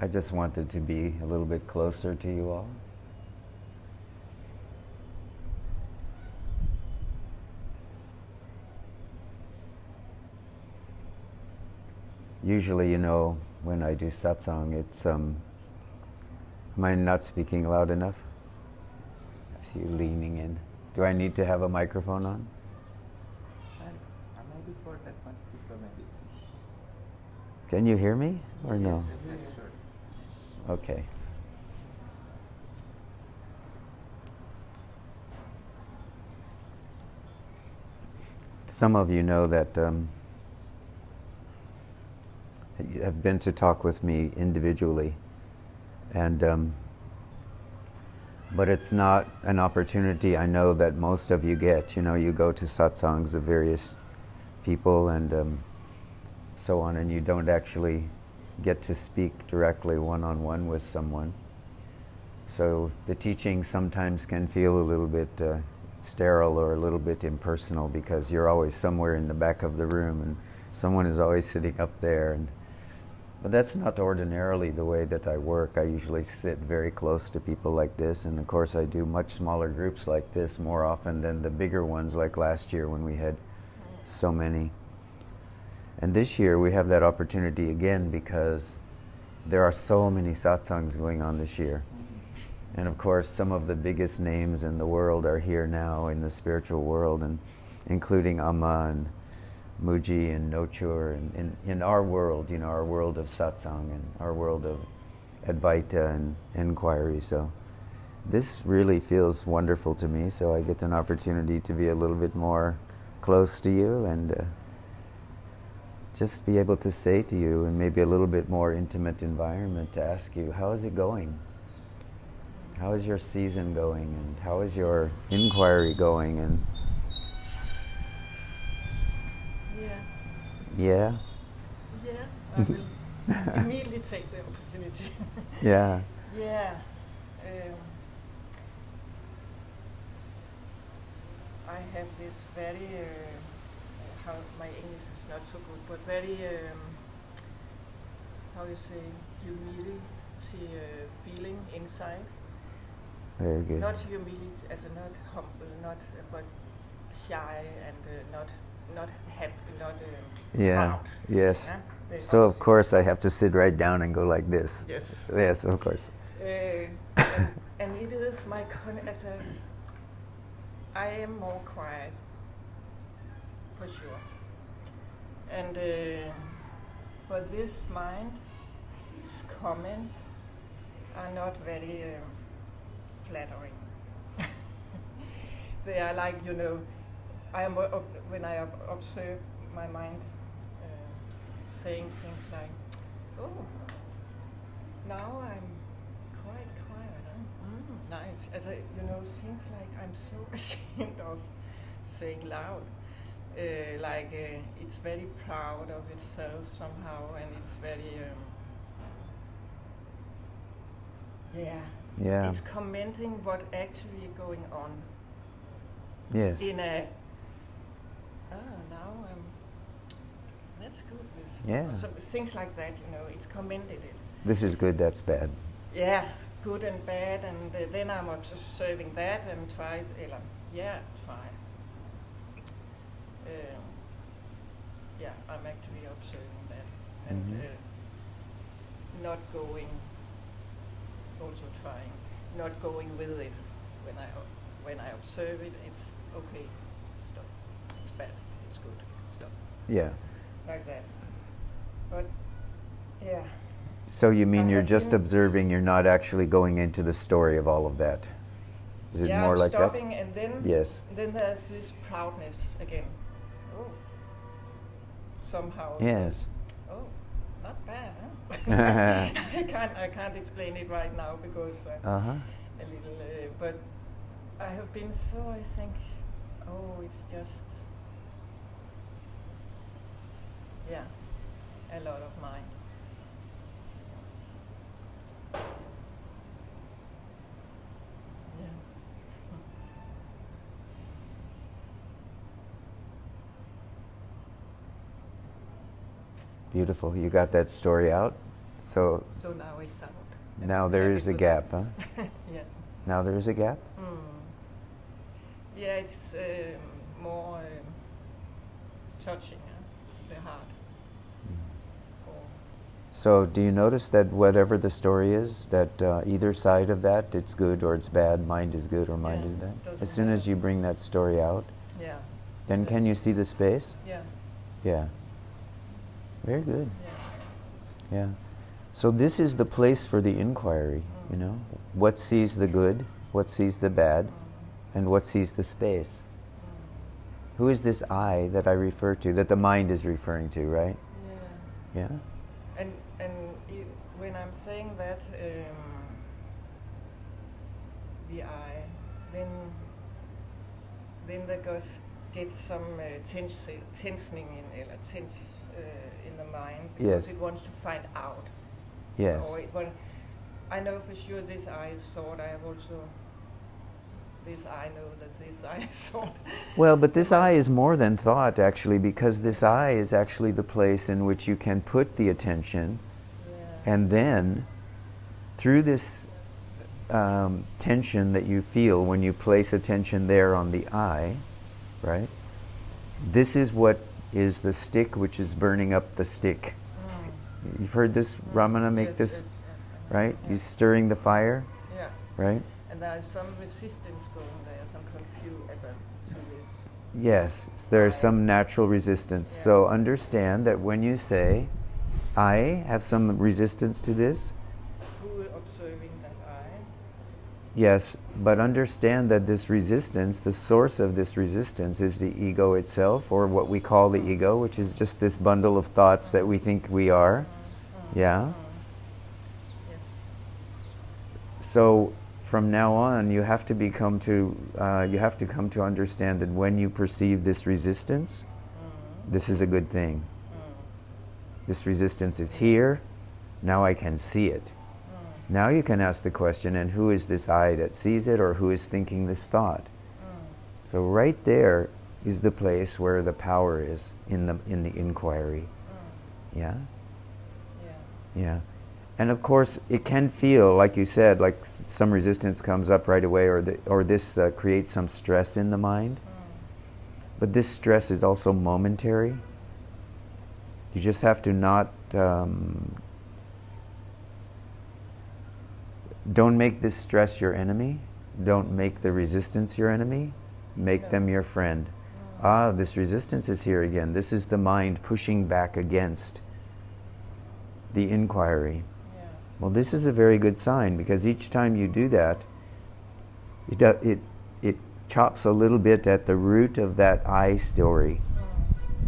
I just wanted to be a little bit closer to you all. Usually, when I do satsang, it's, am I not speaking loud enough? I see you leaning in. Do I need to have a microphone on? Maybe for that much people, maybe it's... Can you hear me or no? Yes, sure. Okay. Some of you know that have been to talk with me individually, and but it's not an opportunity I know that most of you get. You go to satsangs of various people and so on, and you don't actually get to speak directly one-on-one with someone. So the teaching sometimes can feel a little bit sterile or a little bit impersonal because you're always somewhere in the back of the room and someone is always sitting up there. But that's not ordinarily the way that I work. I usually sit very close to people like this, and of course I do much smaller groups like this more often than the bigger ones like last year when we had so many. And this year we have that opportunity again because there are so many satsangs going on this year. And of course some of the biggest names in the world are here now in the spiritual world, and including Amma and Muji and Nochur, and in our world, our world of satsang and our world of Advaita and inquiry. So this really feels wonderful to me, so I get an opportunity to be a little bit more close to you and just be able to say to you in maybe a little bit more intimate environment to ask you, how is it going? How is your season going? And how is your inquiry going? And yeah? Yeah, I will immediately take the opportunity. Yeah. Yeah. I have this very, how my English is not so good, but very, how you say, humility feeling inside. Very good. Not humility as a not humble, not but shy and not happy, not proud. Yes. Yeah? So of course I have to sit right down and go like this. Yes. Yes, of course. And it is my I am more quiet, for sure. And but this mind's comments are not very flattering. They are like, I am when I observe my mind saying things like, "Oh, now I'm quite quiet. Huh? Nice." As things like I'm so ashamed of saying loud. It's very proud of itself somehow, and it's very Yeah. It's commenting what actually going on. Yes. In a now that's good. This things like that, it's commented it. This is good, that's bad. Yeah, good and bad, and then I'm observing that and try. I'm actually observing that and not going. Also trying, not going with it. When I observe it, it's okay. Stop. It's bad. It's good. Stop. Yeah. Like that. But yeah. So you mean you're just observing, you're not actually going into the story of all of that? Is it more I'm like stopping that? And then yes. Then there's this proudness again. Oh. Somehow. Yes. Oh, not bad, huh? I can't explain it right now because a little. But I have been so. I think. Oh, it's just. Yeah, a lot of mind. Beautiful. You got that story out? So So now it's out. now there is a gap, huh? Yes. Now there is a gap? Yeah, it's more touching the heart. Or So do you notice that whatever the story is, that either side of that, it's good or it's bad, mind is good or mind Yeah, is bad? doesn't As soon as matter. you bring that story out, yeah, then can you see the space? yeah, Yeah. Very good. yeah. Yeah. So this is the place for the inquiry, you know? What sees the good, what sees the bad, and what sees the space? Who is this I that I refer to, that the mind is referring to, right? Yeah. Yeah? And when I'm saying that, the I, then there gets some tensioning in the mind, because Yes. it wants to find out. Yes. Or I know for sure this I is thought. I have also this I know that this I is thought. Well, but this I is more than thought, actually, because this I is actually the place in which you can put the attention, Yeah. and then through this tension that you feel when you place attention there on the I, right? This is what is the stick which is burning up the stick. You've heard this, Ramana make Yes, this, yes, yes, right? yeah. You're stirring the fire, Yeah. right? And there is some resistance going there, some confusion to this. Yes, there's some natural resistance. Yeah. So understand that when you say, I have some resistance to this, Who is observing that I? yes, but understand that this resistance, the source of this resistance is the ego itself, or what we call the ego, which is just this bundle of thoughts that we think we are. Yeah? Yes. So from now on, you have to come to understand that when you perceive this resistance, this is a good thing. This resistance is here. Now I can see it. Now you can ask the question, and who is this I that sees it, or who is thinking this thought? So right there is the place where the power is in the inquiry. Yeah? Yeah. Yeah. And of course, it can feel, like you said, like some resistance comes up right away, or this creates some stress in the mind. But this stress is also momentary. You just have to not... don't make this stress your enemy. Don't make the resistance your enemy. Make them your friend. Ah, this resistance is here again. This is the mind pushing back against the inquiry. Yeah. Well, this is a very good sign, because each time you do that, it chops a little bit at the root of that I story.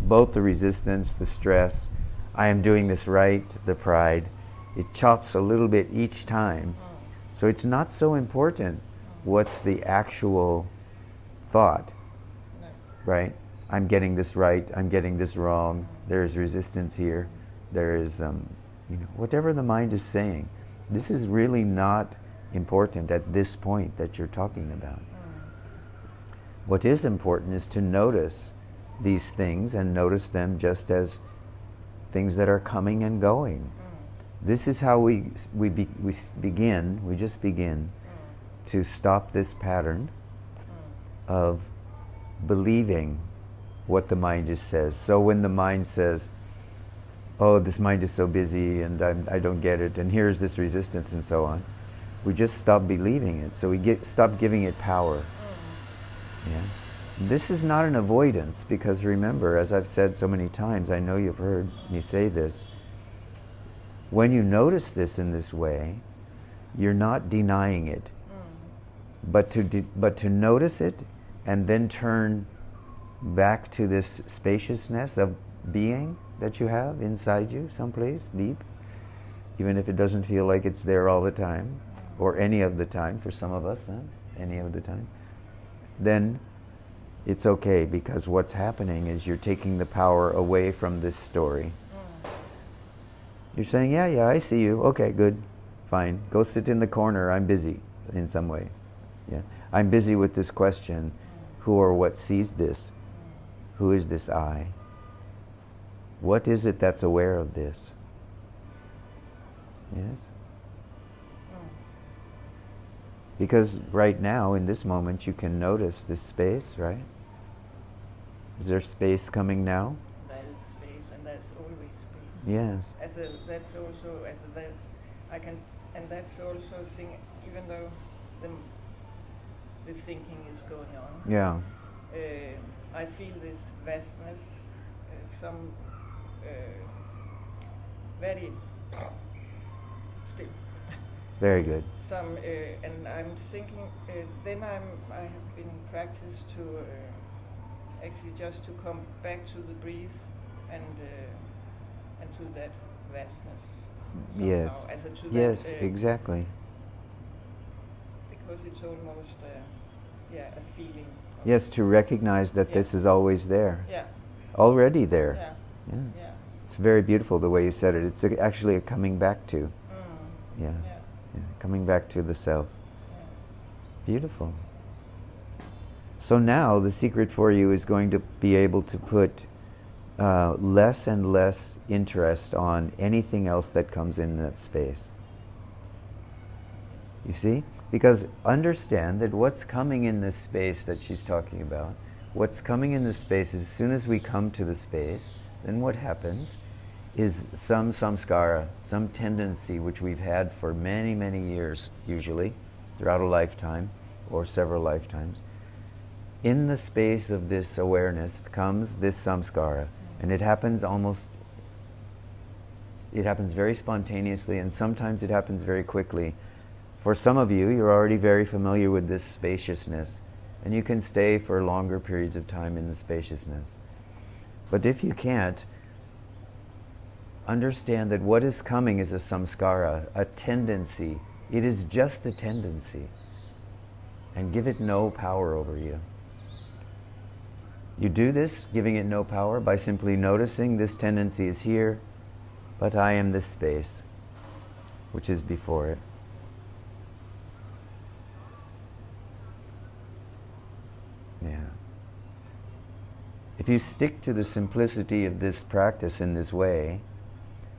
Both the resistance, the stress, I am doing this right, the pride. It chops a little bit each time. So it's not so important what's the actual thought, No. right? I'm getting this right, I'm getting this wrong, there's resistance here, there is, whatever the mind is saying. This is really not important at this point that you're talking about. What is important is to notice these things, and notice them just as things that are coming and going. This is how we just begin to stop this pattern of believing what the mind says. So when the mind says, oh, this mind is so busy and I don't get it, and here's this resistance and so on, we just stop believing it. So we stop giving it power. Yeah. This is not an avoidance, because remember, as I've said so many times, I know you've heard me say this, when you notice this in this way, you're not denying it, but to notice it and then turn back to this spaciousness of being that you have inside you, someplace deep, even if it doesn't feel like it's there all the time, or any of the time for some of us, any of the time, then it's okay, because what's happening is you're taking the power away from this story. You're saying, yeah, I see you. Okay, good, fine. Go sit in the corner. I'm busy in some way. Yeah, I'm busy with this question. Who or what sees this? Who is this I? What is it that's aware of this? Yes? Mm. Because right now, in this moment, you can notice this space, right? Is there space coming now? That is space, and that's always space. Yes. That's also as a there's I can, and that's also thing. Even though the thinking is going on, Yeah. I feel this vastness, some very still. Very good. Some and I'm thinking. Then I have been practiced to actually just to come back to the breath and to that vastness. Yes. Somehow, as a to Yes, that, exactly. because it's almost a feeling. Of Yes, to recognize that Yeah. this is always there. Yeah. Already there. Yeah. Yeah. Yeah. It's very beautiful the way you said it. It's actually a coming back to. Mm. Yeah. Yeah. Yeah. Coming back to the self. Yeah. Beautiful. So now the secret for you is going to be able to put less and less interest on anything else that comes in that space. You see? Because understand that what's coming in this space that she's talking about, what's coming in this space is as soon as we come to the space, then what happens is some samskara, some tendency which we've had for many, many years, usually, throughout a lifetime or several lifetimes. In the space of this awareness comes this samskara, and it happens very spontaneously, and sometimes it happens very quickly. For some of you, you're already very familiar with this spaciousness, and you can stay for longer periods of time in the spaciousness. But if you can't, understand that what is coming is a samskara, a tendency. It is just a tendency, and give it no power over you. You do this, giving it no power, by simply noticing this tendency is here, but I am this space, which is before it. Yeah. If you stick to the simplicity of this practice in this way,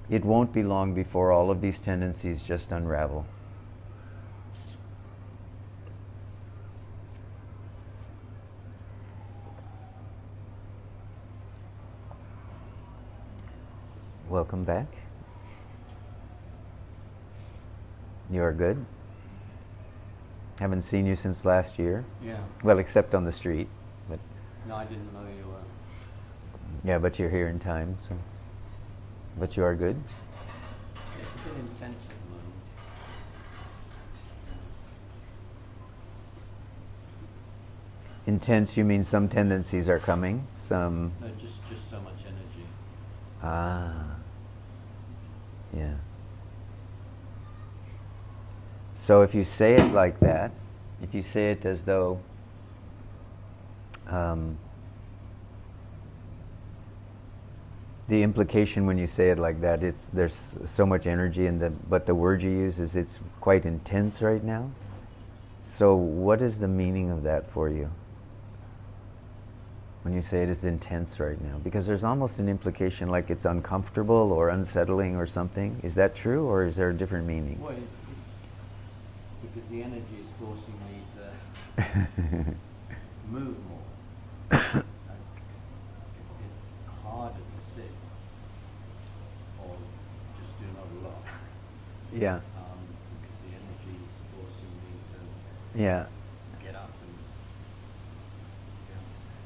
it won't be long before all of these tendencies just unravel. Welcome back. You are good? Haven't seen you since last year. Yeah. Well, except on the street. But No, I didn't know you were. yeah, but you're here in time, so. But you are good? It's a bit intense at the moment. Intense, you mean some tendencies are coming? Some. No, just so much energy. Ah. Yeah. So if you say it like that, if you say it as though the implication when you say it like that, it's there's so much energy in the, but the word you use is it's quite intense right now. So what is the meaning of that for you? When you say it is intense right now? Because there's almost an implication like it's uncomfortable or unsettling or something. Is that true, or is there a different meaning? Well, it's because the energy is forcing me to move more. It's harder to sit or just do not a lot. Yeah. Because the energy is forcing me to Yeah. get up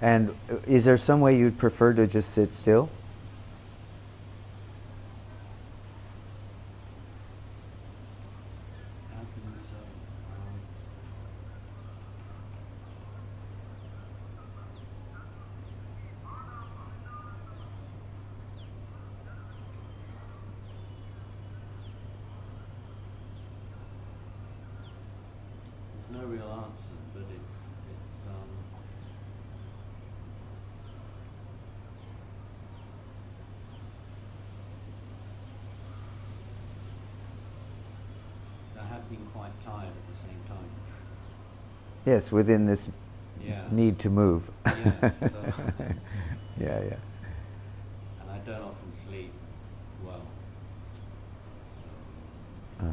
And is there some way you'd prefer to just sit still? How can you say? There's no real answer, but it's so I have been quite tired at the same time. Yes, within this Yeah. need to move. Yeah, so Yeah, yeah. and I don't often sleep well. Uh-huh.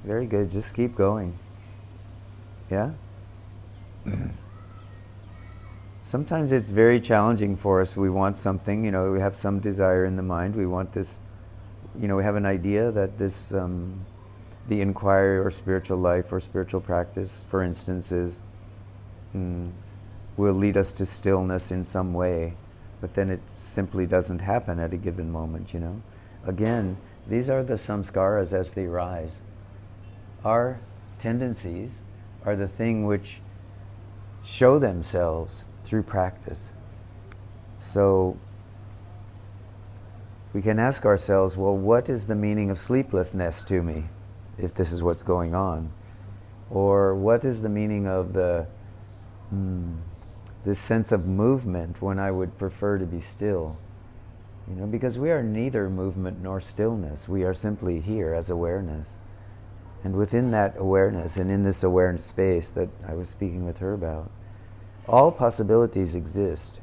Very good. Just keep going. Yeah? Sometimes it's very challenging for us. We want something, we have some desire in the mind. We want this, we have an idea that this, the inquiry or spiritual life or spiritual practice, for instance, will lead us to stillness in some way. But then it simply doesn't happen at a given moment, Again, these are the samskaras as they rise. Our tendencies are the thing which show themselves through practice. So we can ask ourselves, well, what is the meaning of sleeplessness to me, if this is what's going on? Or what is the meaning of this sense of movement when I would prefer to be still? Because we are neither movement nor stillness. We are simply here as awareness. And within that awareness, and in this awareness space that I was speaking with her about, all possibilities exist.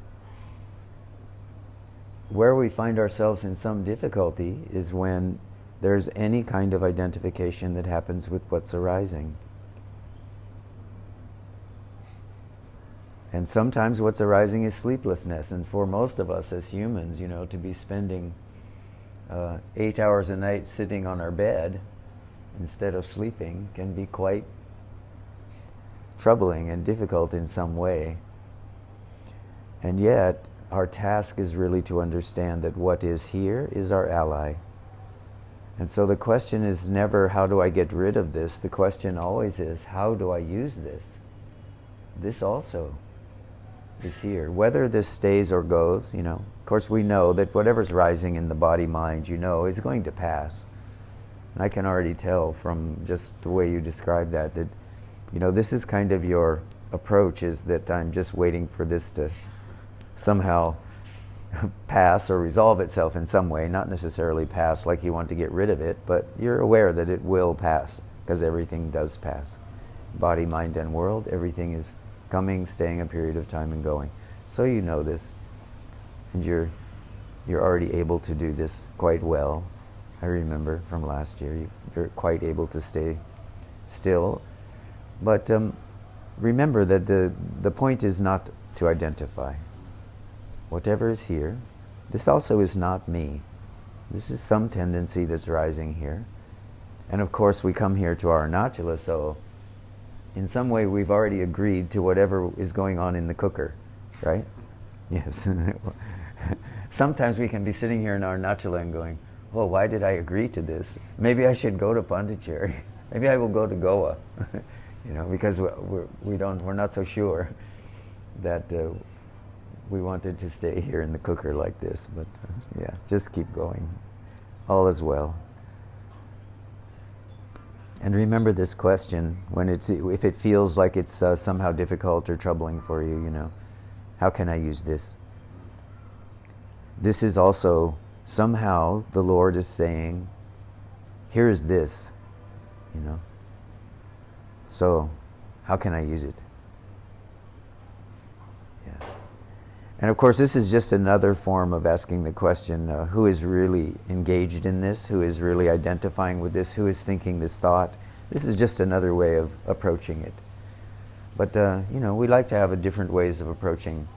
Where we find ourselves in some difficulty is when there's any kind of identification that happens with what's arising. And sometimes what's arising is sleeplessness. And for most of us as humans, to be spending 8 hours a night sitting on our bed instead of sleeping can be quite troubling and difficult in some way. And yet, our task is really to understand that what is here is our ally. And so the question is never, how do I get rid of this? The question always is, how do I use this? This also is here. Whether this stays or goes, Of course, we know that whatever's rising in the body-mind, is going to pass. And I can already tell from just the way you describe that this is kind of your approach, is that I'm just waiting for this to somehow pass or resolve itself in some way, not necessarily pass like you want to get rid of it, but you're aware that it will pass, because everything does pass. Body, mind, and world, everything is coming, staying a period of time and going. So you know this, and you're already able to do this quite well. I remember from last year, you're quite able to stay still. But remember that the point is not to identify. Whatever is here, this also is not me. This is some tendency that's rising here. And of course we come here to our Arunachala, so in some way we've already agreed to whatever is going on in the cooker, right? Yes. Sometimes we can be sitting here in our Arunachala and going, oh, why did I agree to this? Maybe I should go to Pondicherry. Maybe I will go to Goa. Because we're not so sure that we wanted to stay here in the cooker like this. But just keep going. All is well. And remember this question if it feels like it's somehow difficult or troubling for you. How can I use this? This is also somehow the Lord is saying, here is this, So, how can I use it? Yeah. And of course, this is just another form of asking the question, who is really engaged in this? Who is really identifying with this? Who is thinking this thought? This is just another way of approaching it. But, we like to have different ways of approaching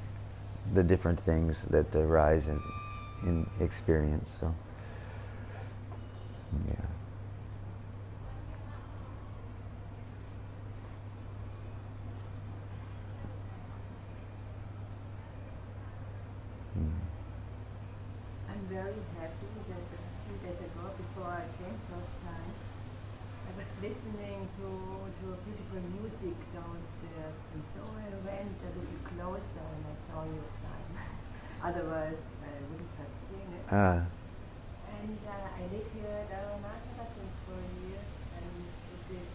the different things that arise in experience. So, yeah. I'm very happy that a few days ago, before I came first time, I was listening to beautiful music downstairs, and so I went a little closer and I saw your sign. Otherwise, I wouldn't have seen it. And I live here at Arunachala since 4 years, and it is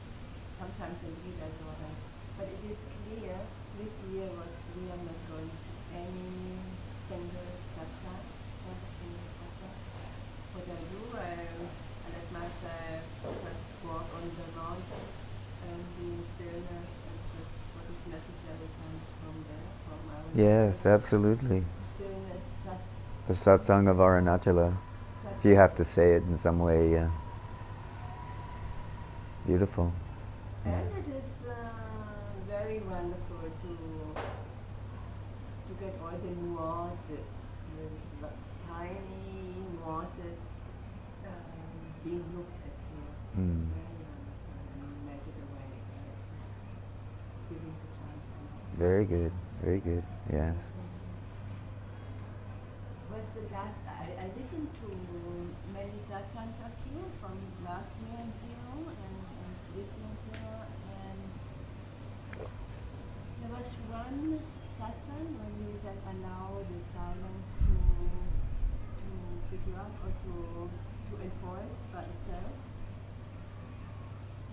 sometimes indeed I go out. But it is clear, this year was clear, I'm not going to any single satsang, not a single satsang. What I do, I let myself just walk on the mountain and be in stillness, and just what is necessary comes from there, from Arunachala. Yes, absolutely. Stillness, just The satsang of Arunachala. just If you have to say it in some way, yeah. Beautiful. Yeah. And it is very wonderful to get all the nuances, the tiny nuances being looked at here. Mm. Very wonderful and melted away. Just giving the chance. Very good. Very good. Yes. Was the last I listened to many satsangs of you from last year in Tiro and this year in Tiro, and there was one satsang when you said allow the silence to pick you up or to unfold by itself.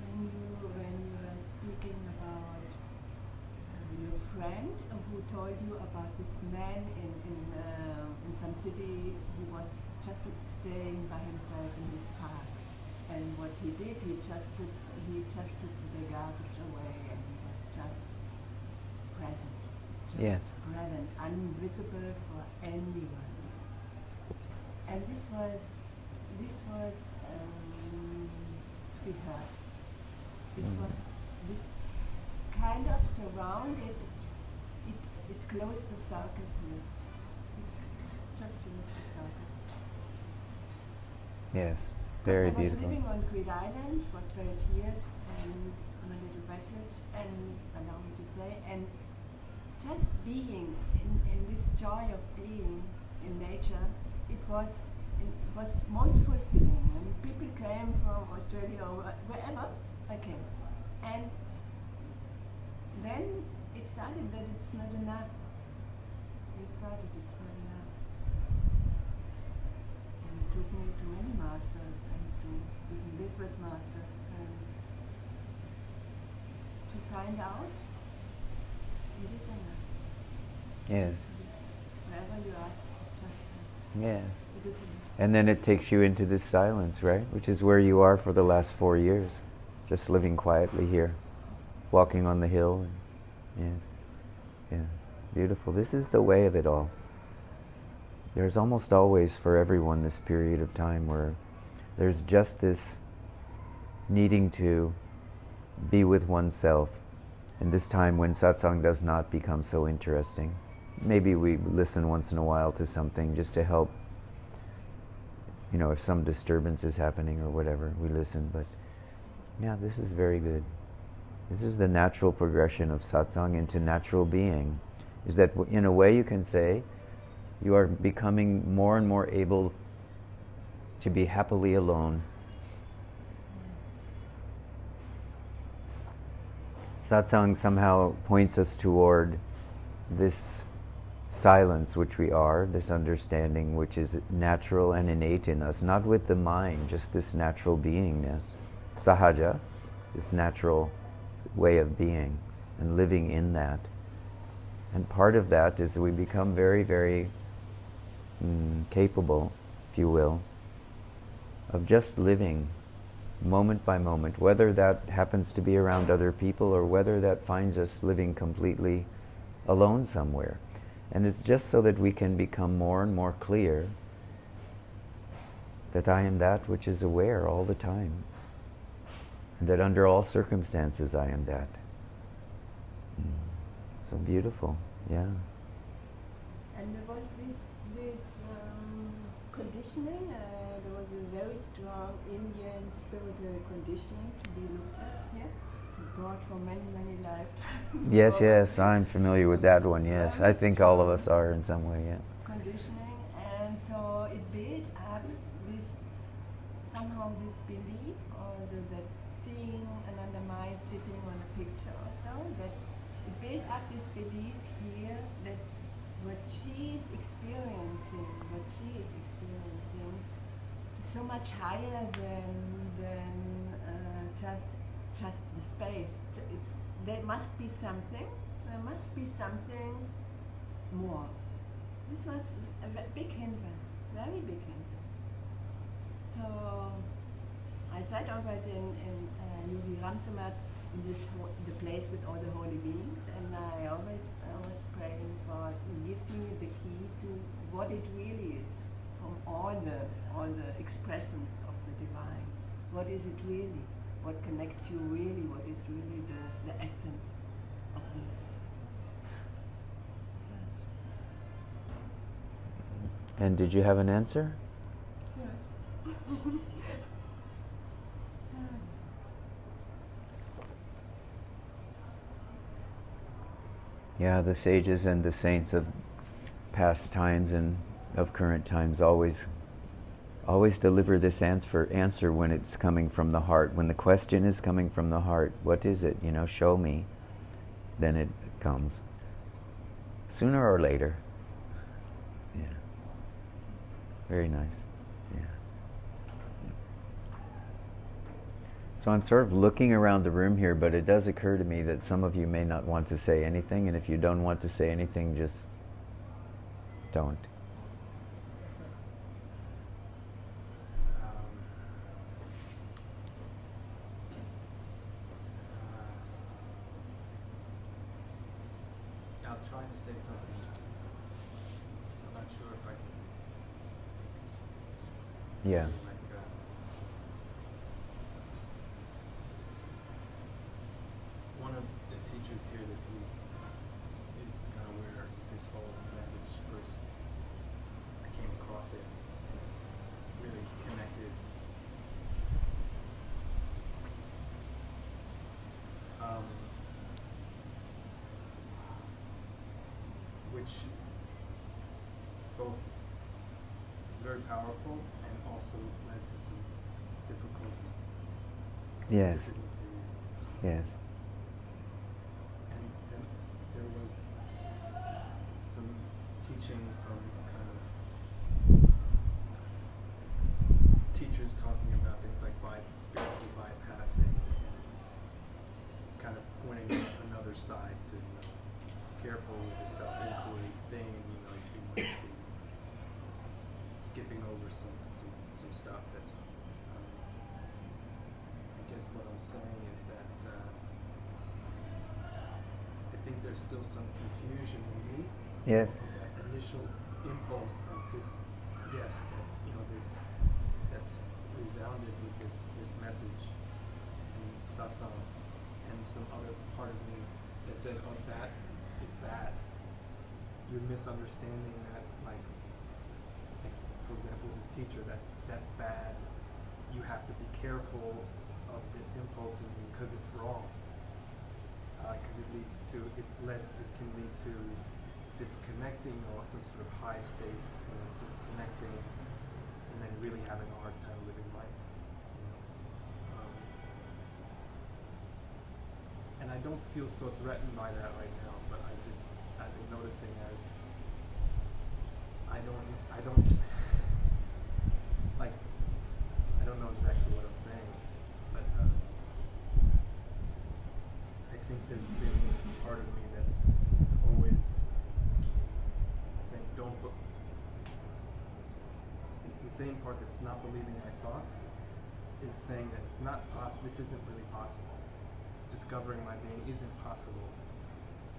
When you were speaking about your friend who told you about this man in some city who was just staying by himself in his park, and what he did, he just took the garbage away, and he was just present, Yes. present, invisible for anyone. And this was to be heard. This kind of surrounded, it closed the circle here. It just closed the circle. Yes. Very I was beautiful. living on Crete Island for 12 years and on a little refuge, and allow me to say, and just being in this joy of being in nature, it was most fulfilling. And people came from Australia or wherever I came. And then it started that it's not enough. It's not enough. And it took me to many masters and to even live with masters and to find out it is enough. Yes. Wherever you are, just Yes. it is enough. And then it takes you into this silence, right? Which is where you are for the last 4 years. Just living quietly here. Walking on the hill. Yes. Yeah. Beautiful. This is the way of it all. There's almost always for everyone this period of time where there's just this needing to be with oneself. And this time when satsang does not become so interesting. Maybe we listen once in a while to something just to help. If some disturbance is happening or whatever, we listen. But yeah, this is very good. This is the natural progression of satsang into natural being. Is that in a way you can say you are becoming more and more able to be happily alone. Satsang somehow points us toward this silence which we are, this understanding which is natural and innate in us, not with the mind, just this natural beingness, sahaja, this natural way of being and living in that. And part of that is that we become very, very capable, if you will, of just living moment by moment, whether that happens to be around other people or whether that finds us living completely alone somewhere. And it's just so that we can become more and more clear that I am that which is aware all the time. And that under all circumstances I am that. So beautiful, yeah. And there was this conditioning, there was a very strong Indian spiritual conditioning to be looked at here. Brought for many, many lifetimes. Yes, I'm familiar with that one, yes. I think all of us are in some way, yeah. Conditioning, and so it built up somehow this belief, also that seeing another mind sitting on a picture or so, that it built up this belief here that what she is experiencing is so much higher than just the space. There must be something more. This was a big hindrance, very big hindrance. So I sat always in Yogi Ramsumat, in the place with all the holy beings, and I was praying for, give me the key to what it really is, from all the expressions of the divine. What is it really? What connects you really? What is really the essence of this? Yes. And did you have an answer? Yes. Yes. Yeah, the sages and the saints of past times and of current times always deliver this answer when it's coming from the heart. When the question is coming from the heart, what is it? Show me. Then it comes. Sooner or later. Yeah. Very nice. Yeah. So I'm sort of looking around the room here, but it does occur to me that some of you may not want to say anything, and if you don't want to say anything, just don't. I'll try to say something. I'm not sure if I can. Yeah. One of the teachers here this week is kind of where this whole message first, I came across it and it really connected. Which both is very powerful and also led to some difficulty. Yes. difficulty. Yes. And then there was some teaching from kind of teachers talking about things like spiritual bypassing and kind of pointing another side to careful with the self-inquiry thing, you might be skipping over some stuff that's, I guess what I'm saying is that I think there's still some confusion in me. Yes. That initial impulse of this, yes, that's resounded with this message in Satsang, and some other part of me that said, oh, that is bad. You're misunderstanding that, like for example, this teacher, that's bad. You have to be careful of this impulse in you because it's wrong. Because it can lead to disconnecting or some sort of high states, disconnecting, and then really having a hard time living life. And I don't feel so threatened by that right now, but I've been noticing as I don't know exactly what I'm saying, but I think there's been this part of me that's always saying the same part that's not believing my thoughts is saying that it's not possible, this isn't really possible. Discovering my being isn't possible.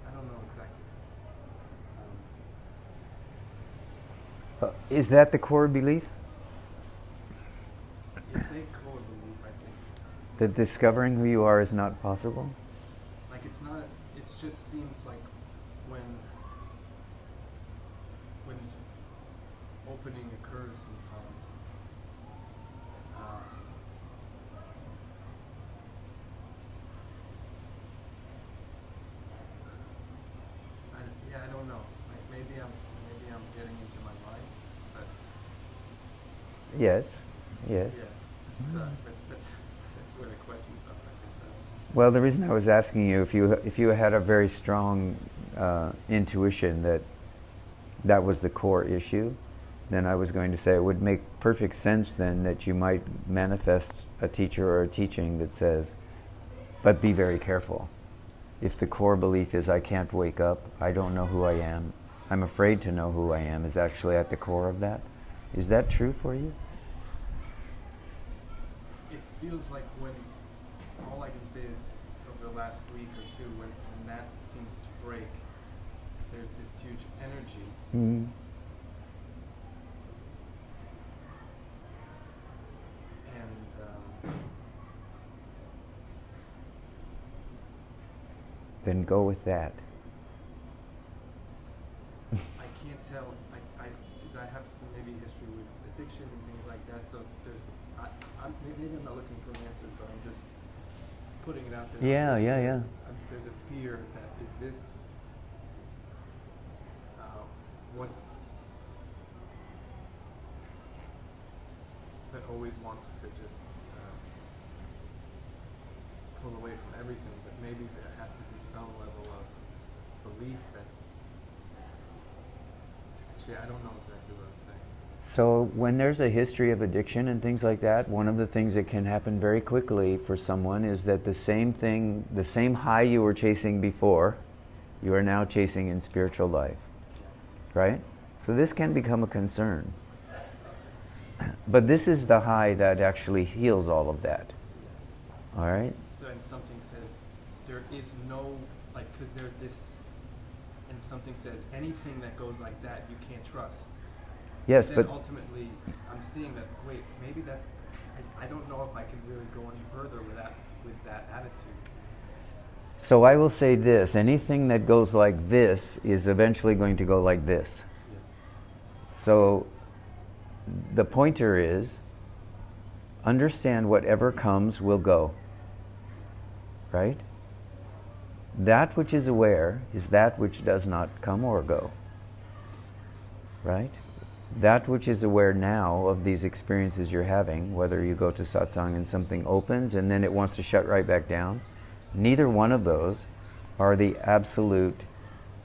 I don't know exactly. Is that the core belief? It's a core belief, I think. That discovering who you are is not possible? Like it's not, it just seems like when this opening occurs sometimes, I don't know. Like maybe I'm getting into my mind, but Yes. Yes. but that's where the questions are. Well, the reason I was asking you if you had a very strong intuition that was the core issue, then I was going to say it would make perfect sense then that you might manifest a teacher or a teaching that says, but be very careful. If the core belief is I can't wake up, I don't know who I am, I'm afraid to know who I am, is actually at the core of that. Is that true for you? It feels like when, all I can say is over the last week or two, when that seems to break, there's this huge energy. Mm-hmm. Then go with that. I can't tell. Because I have some maybe history with addiction and things like that. So maybe I'm not looking for an answer, but I'm just putting it out there. Yeah. There's a fear that is this what's that always wants to just pull away from everything, but maybe there has to be some level of belief that. Actually, I don't know exactly what I'm saying. So when there's a history of addiction and things like that, one of the things that can happen very quickly for someone is that the same thing, the same high you were chasing before, you are now chasing in spiritual life. Right? So this can become a concern. But this is the high that actually heals all of that. All right? So, and something says, there is no, like, because there's this, and something says, anything that goes like that, you can't trust. Yes, then but ultimately, I'm seeing that, wait, maybe that's, I don't know if I can really go any further with that attitude. so I will say this, anything that goes like this is eventually going to go like this. Yeah. So the pointer is, understand whatever comes will go. Right? That which is aware is that which does not come or go. Right? That which is aware now of these experiences you're having, whether you go to satsang and something opens and then it wants to shut right back down, neither one of those are the absolute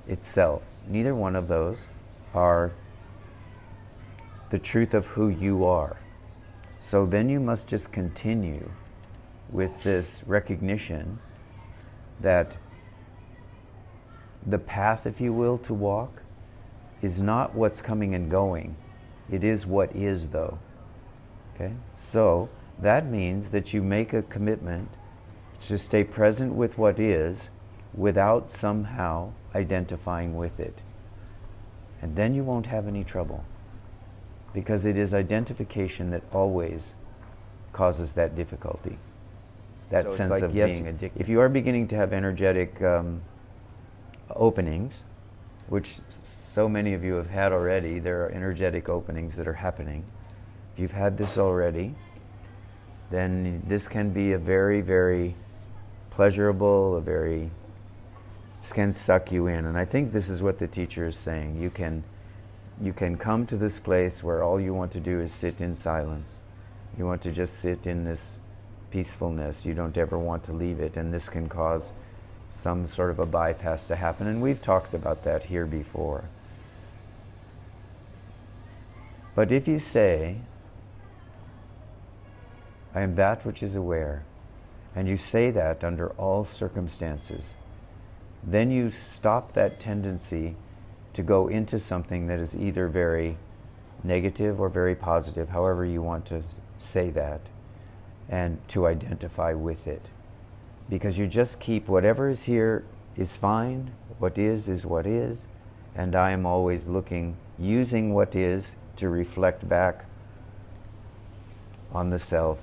itself. Neither one of those are the truth of who you are. So then you must just continue with this recognition that the path, if you will, to walk is not what's coming and going. It is what is, though. Okay? So that means that you make a commitment to stay present with what is without somehow identifying with it. And then you won't have any trouble. Because it is identification that always causes that difficulty. That So sense it's like of being addicted. If you are beginning to have energetic openings, which so many of you have had already, there are energetic openings that are happening. If you've had this already, then this can be a very, very pleasurable, this can suck you in. And I think this is what the teacher is saying. You can come to this place where all you want to do is sit in silence. You want to just sit in this peacefulness. You don't ever want to leave it. And this can cause some sort of a bypass to happen. And we've talked about that here before. But if you say, I am that which is aware, and you say that under all circumstances, then you stop that tendency to go into something that is either very negative or very positive, however you want to say that, and to identify with it. Because you just keep whatever is here is fine, what is what is, and I am always using what is to reflect back on the self,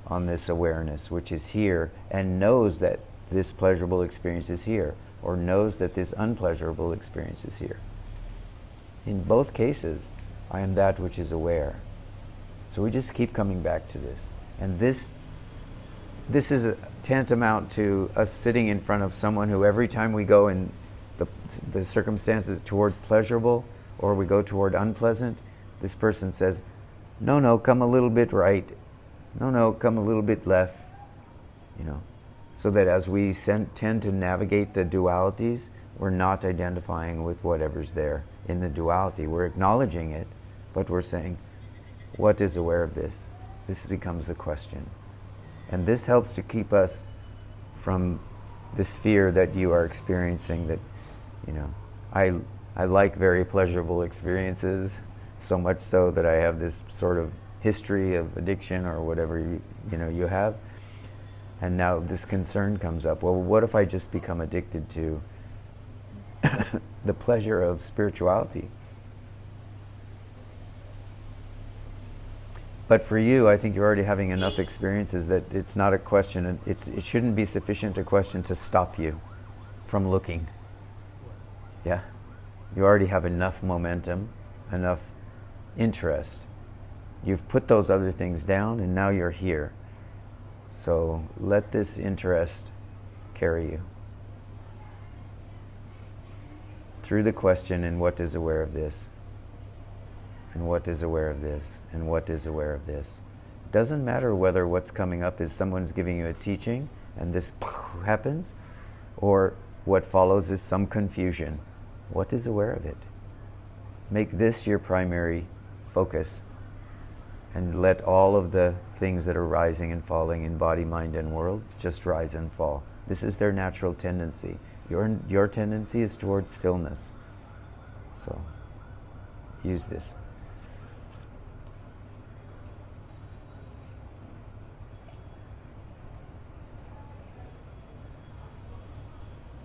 on this awareness which is here and knows that this pleasurable experience is here, or knows that this unpleasurable experience is here. In both cases, I am that which is aware. So we just keep coming back to this. And this is tantamount to us sitting in front of someone who every time we go in the circumstances toward pleasurable or we go toward unpleasant, this person says, no, come a little bit right. No, come a little bit left. So that as we tend to navigate the dualities, we're not identifying with whatever's there in the duality. We're acknowledging it, but we're saying, what is aware of this? This becomes the question. And this helps to keep us from this fear that you are experiencing, that, I like very pleasurable experiences, so much so that I have this sort of history of addiction or whatever you have. And now this concern comes up. Well, what if I just become addicted to the pleasure of spirituality? But for you, I think you're already having enough experiences that it's not a question, and it shouldn't be sufficient a question to stop you from looking. Yeah? You already have enough momentum, enough interest. You've put those other things down and now you're here. So let this interest carry you through the question, and what is aware of this? And what is aware of this? And what is aware of this? It doesn't matter whether what's coming up is someone's giving you a teaching and this happens, or what follows is some confusion. What is aware of it? Make this your primary focus, and let all of the things that are rising and falling in body, mind, and world just rise and fall. This is their natural tendency. Your tendency is towards stillness. So use this.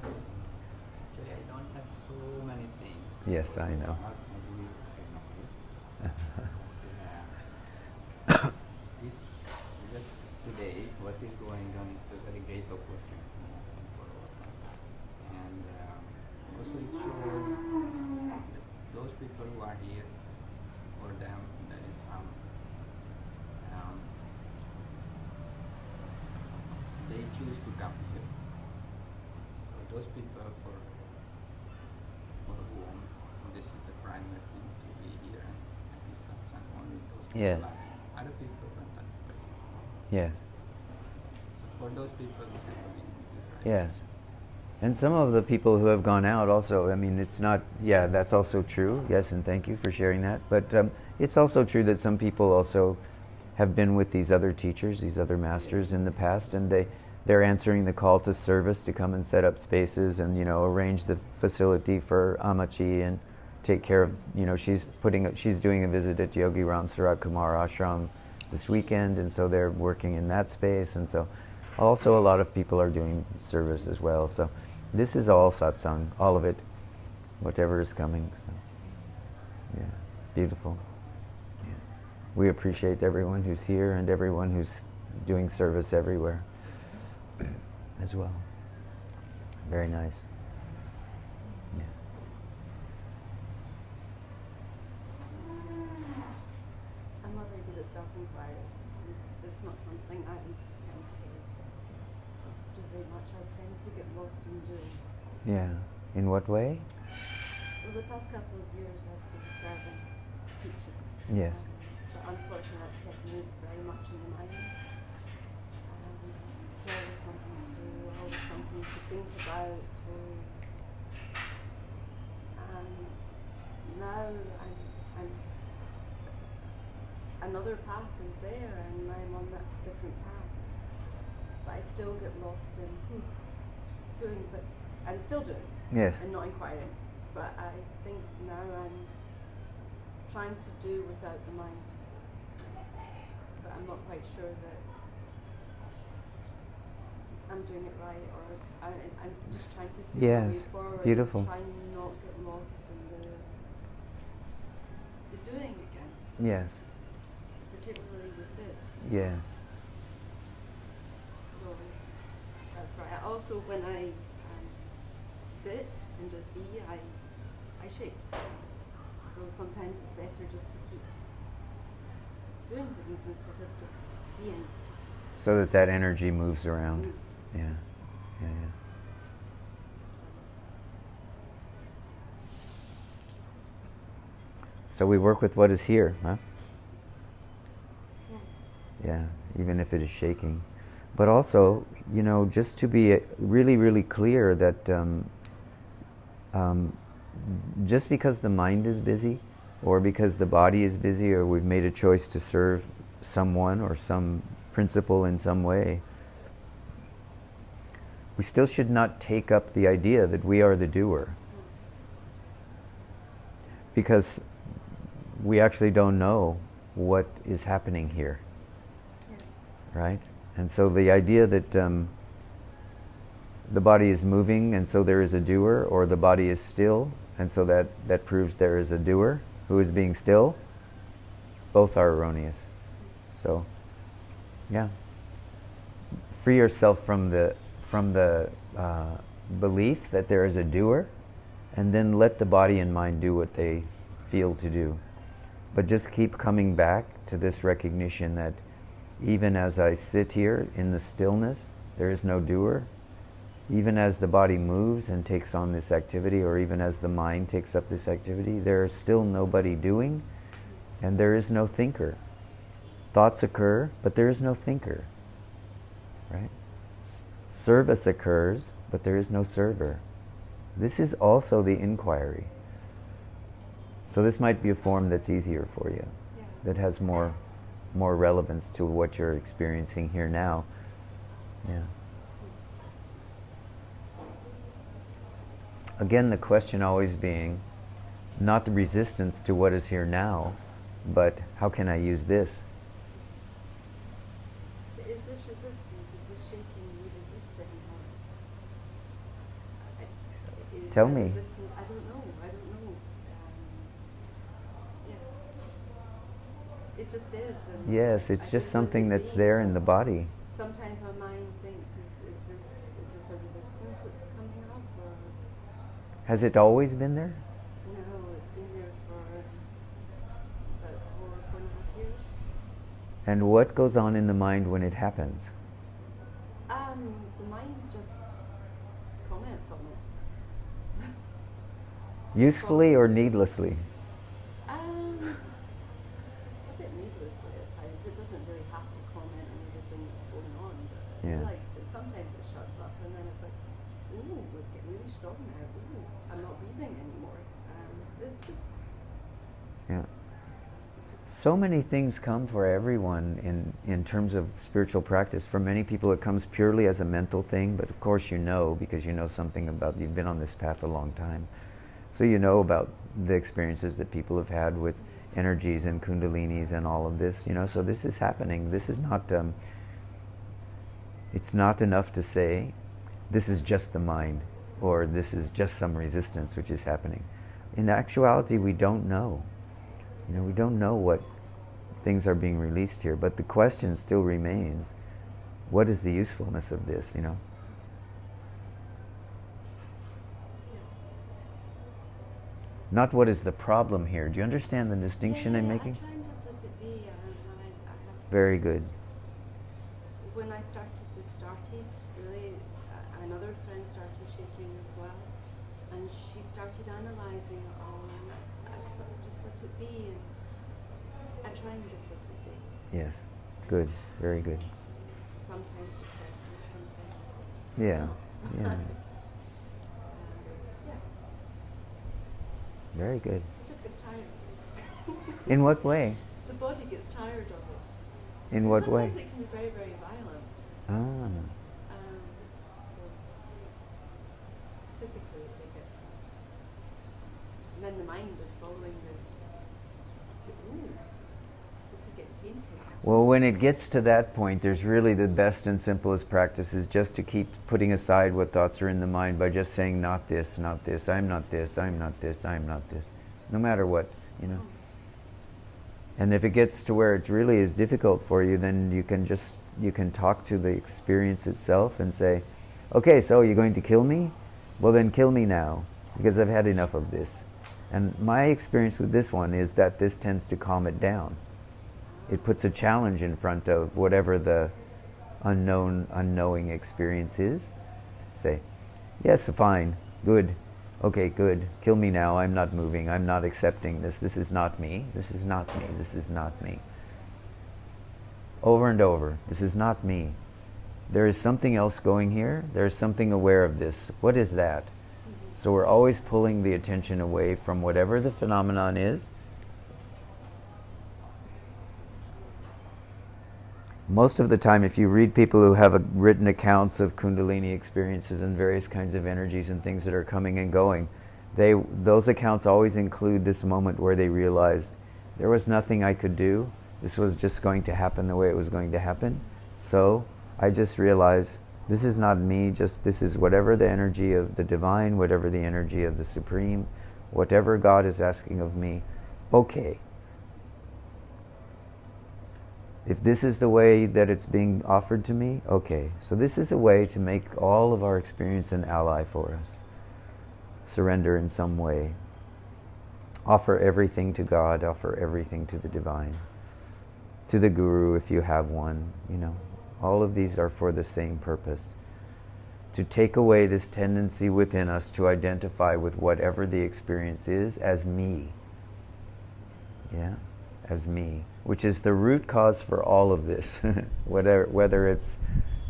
Actually, I don't have so many things. Yes, I know. This just today, what is going on? It's a very great opportunity, I think, for all of us. And also, it shows those people who are here. For them, there is some. They choose to come here. So those people for whom this is the primary thing to be here and this satsang, only those people Yes. are other people and other persons. Yes. So for those people, it's happening. Right? Yes. And some of the people who have gone out also, I mean, it's not, yeah, that's also true. Yes, and thank you for sharing that. But it's also true that some people also have been with these other teachers, these other masters in the past, and they're answering the call to service to come and set up spaces and, you know, arrange the facility for Amachi and take care of, you know, she's doing a visit at Yogi Ram Sarat Kumar Ashram this weekend, and so they're working in that space, and so also a lot of people are doing service as well. So this is all satsang, all of it, whatever is coming. So, yeah, beautiful. Yeah. We appreciate everyone who's here and everyone who's doing service everywhere as well. Very nice. Yeah. I'm not very good at self-inquiry. It's not something I tend to do very much. I tend to get lost in doing. Yeah. In what way? Well, the past couple of years I've been serving teaching. Yes. But unfortunately that's kept me very much in the mind. There's always something to do, always something to think about. Now I'm another path is there, and I'm on that different path. But I still get lost in doing, but I'm still doing. Yes. And not inquiring. But I think now I'm trying to do without the mind. But I'm not quite sure that I'm doing it right, or I'm just trying to figure my way Yes. forward. Beautiful. Trying not get lost in the doing again, Yes. particularly with this. Yes. So that's right. I also, when I sit and just be, I shake. So sometimes it's better just to keep doing things instead of just being. So that energy moves around. Mm. Yeah. Yeah, yeah. So we work with what is here, huh? Yeah, even if it is shaking. But also, you know, just to be really, really clear that just because the mind is busy, or because the body is busy, or we've made a choice to serve someone or some principle in some way, we still should not take up the idea that we are the doer. Because we actually don't know what is happening here. Yeah. Right? And so the idea that the body is moving and so there is a doer, or the body is still and so that proves there is a doer who is being still, both are erroneous. So, yeah. Free yourself from the belief that there is a doer, and then let the body and mind do what they feel to do. But just keep coming back to this recognition that even as I sit here in the stillness, there is no doer. Even as the body moves and takes on this activity, or even as the mind takes up this activity, there is still nobody doing, and there is no thinker. Thoughts occur, but there is no thinker. Right? Service occurs, but there is no server. This is also the inquiry. So this might be a form that's easier for you, that has more relevance to what you're experiencing here now. Yeah. Again, the question always being not the resistance to what is here now, but how can I use this? Is this resistance? Is this shaking you resisting? Is Tell there me. resistance? I don't know. Yeah. It just is. And Yes, I it's think just something let it that's be. there in the body. Sometimes my mind thinks, is this a resistance that's coming up? Or Has it always been there? no, it's been there for about 4.5 years. And what goes on in the mind when it happens? The mind just comments on it. Usefully or needlessly? A bit needlessly at times. It doesn't really have to comment on everything that's going on, but Yes. it likes to. Sometimes it shuts up and then it's like, ooh, it's getting really strong now. Ooh, I'm not breathing anymore. It's just, Yeah. So many things come for everyone in terms of spiritual practice. For many people it comes purely as a mental thing, but of course you know, because you know something about, you've been on this path a long time. So you know about the experiences that people have had with energies and kundalinis and all of this, you know, so this is happening. This is not, it's not enough to say, this is just the mind, or this is just some resistance which is happening. In actuality, we don't know. You know, we don't know what things are being released here, but the question still remains, what is the usefulness of this, you know? Not what is the problem here. Do you understand the distinction I'm making? I try and just let it be. I have Very good. when I started, really, another friend started shaking as well, and she started analysing it all, and I sort of just let it be, and I try and just let it be. Yes. Good. Very good. Sometimes successful, sometimes. Yeah. Yeah. Yeah, Very good. it just gets tired. In what way? The body gets tired of it. In what way? Sometimes it can be very, very violent. Ah. So physically it gets, and then the mind is following ooh, this is getting painful. Well, when it gets to that point, there's really the best and simplest practice is just to keep putting aside what thoughts are in the mind by just saying, not this, not this, I'm not this, I'm not this, I'm not this. No matter what, you know. And if it gets to where it really is difficult for you, then you can talk to the experience itself and say, okay, so you're going to kill me? Well, then kill me now, because I've had enough of this. And my experience with this one is that this tends to calm it down. It puts a challenge in front of whatever the unknowing experience is. Say, yes, fine, good, okay, good, kill me now, I'm not moving, I'm not accepting this, this is not me, this is not me, this is not me. Over and over, this is not me. There is something else going here, there is something aware of this. What is that? So we're always pulling the attention away from whatever the phenomenon is. Most of the time, if you read people who have written accounts of Kundalini experiences and various kinds of energies and things that are coming and going, those accounts always include this moment where they realized there was nothing I could do. This was just going to happen the way it was going to happen. So I just realized this is not me, just this is whatever the energy of the divine, whatever the energy of the supreme, whatever God is asking of me. Okay. If this is the way that it's being offered to me, okay. So this is a way to make all of our experience an ally for us. Surrender in some way. Offer everything to God, offer everything to the divine. To the guru if you have one, you know. All of these are for the same purpose. To take away this tendency within us to identify with whatever the experience is as me. Yeah, as me. Which is the root cause for all of this. whether it's,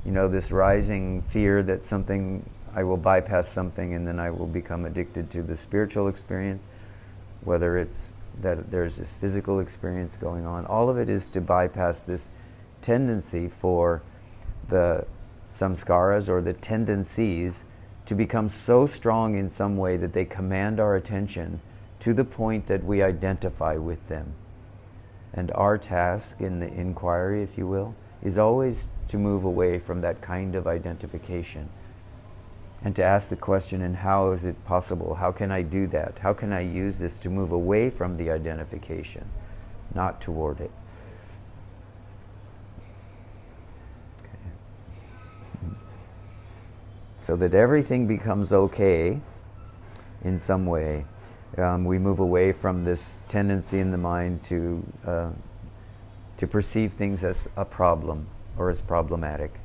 you know, this rising fear that something, I will bypass something and then I will become addicted to the spiritual experience, whether it's that there's this physical experience going on, all of it is to bypass this tendency for the samskaras or the tendencies to become so strong in some way that they command our attention to the point that we identify with them. And our task in the inquiry, if you will, is always to move away from that kind of identification and to ask the question, and how is it possible? How can I do that? How can I use this to move away from the identification, not toward it? Okay. So that everything becomes okay in some way. We move away from this tendency in the mind to perceive things as a problem or as problematic.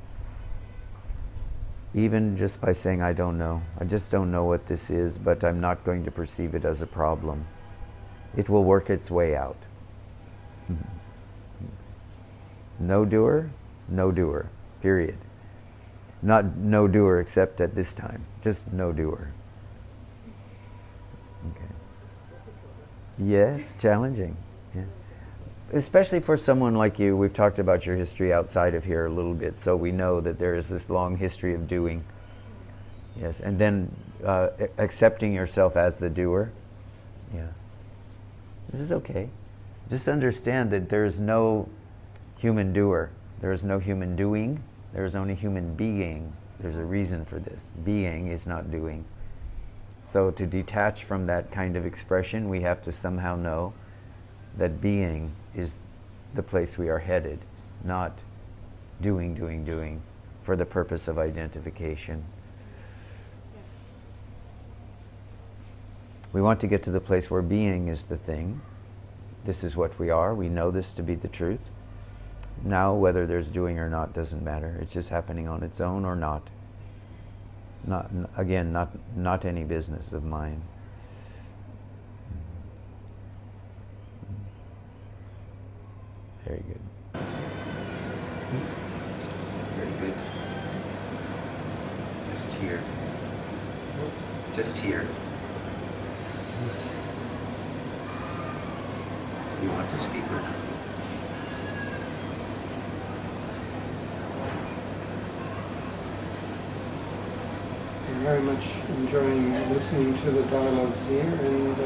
Even just by saying, I don't know. I just don't know what this is, but I'm not going to perceive it as a problem. It will work its way out. No doer, no doer, period. Not no doer except at this time. Just no doer. Okay. Yes, challenging. Yeah. Especially for someone like you. We've talked about your history outside of here a little bit, so we know that there is this long history of doing. Yes, and then accepting yourself as the doer. Yeah. This is okay. Just understand that there is no human doer. There is no human doing. There is only human being. There's a reason for this. Being is not doing. So to detach from that kind of expression, we have to somehow know that being is the place we are headed, not doing for the purpose of identification. We want to get to the place where being is the thing. This is what we are. We know this to be the truth. Now, whether there's doing or not doesn't matter. It's just happening on its own or not. Not any business of mine. Very good. Very good. Just here. Just here. Do you want to speak or not? I'm very much enjoying listening to the dialogues here, and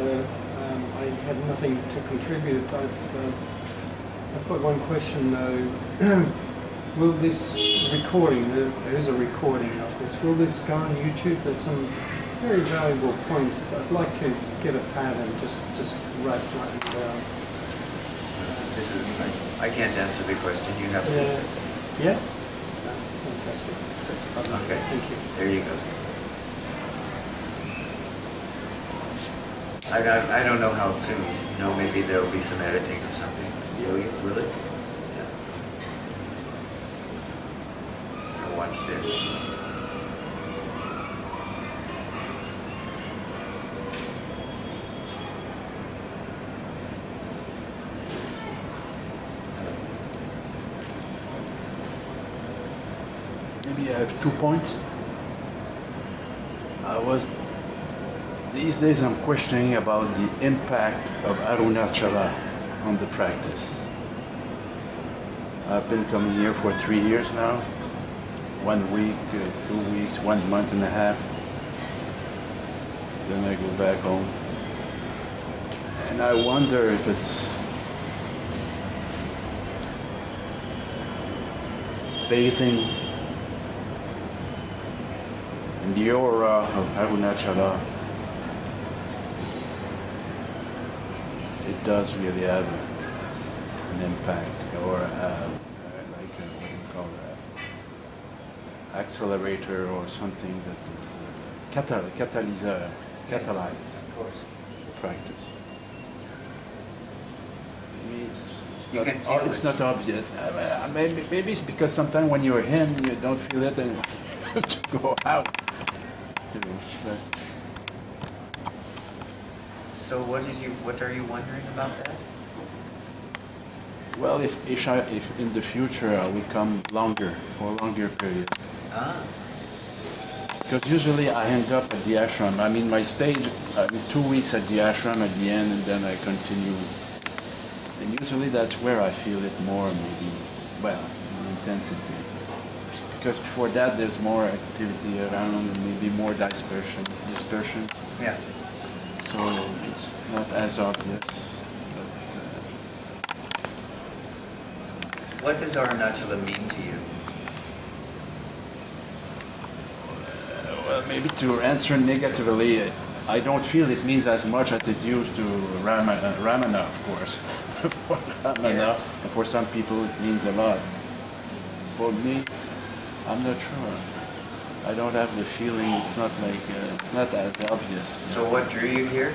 I had nothing to contribute. I've got one question though. Will this recording, there is a recording of this, will this go on YouTube? There's some very valuable points. I'd like to get a pad and just write them down. This is, I can't answer the question, you have to. Yeah? Fantastic. Okay, thank you. There you go. I don't know how soon, you know, maybe there'll be some editing or something. Will it? Yeah. So watch there. Maybe I have 2 points. These days I'm questioning about the impact of Arunachala on the practice. I've been coming here for 3 years now. 1 week, 2 weeks, 1 month and a half. Then I go back home. And I wonder if it's bathing in the aura of Arunachala. It does really have an impact. or like what do you call accelerator or something that is catalyzer, catalyze Of course. practice. Maybe You can feel it's it. not obvious. Maybe it's because sometimes when you're in, you don't feel it and you have to go out. But So what are you wondering about that? well, if in the future I will come longer for a longer period, Ah, because usually I end up at the ashram. I mean, my stage, 2 weeks at the ashram at the end, and then I continue. And usually that's where I feel it more, maybe, well, in intensity. Because before that there's more activity around and maybe more dispersion. yeah. So it's not as obvious. What does Arunachala mean to you? Well, maybe to answer negatively, I don't feel it means as much as it used to Ramana, of course. For Ramana, Yes. and for some people it means a lot. For me, I'm not sure. I don't have the feeling. It's not like it's not as obvious. So what drew you here?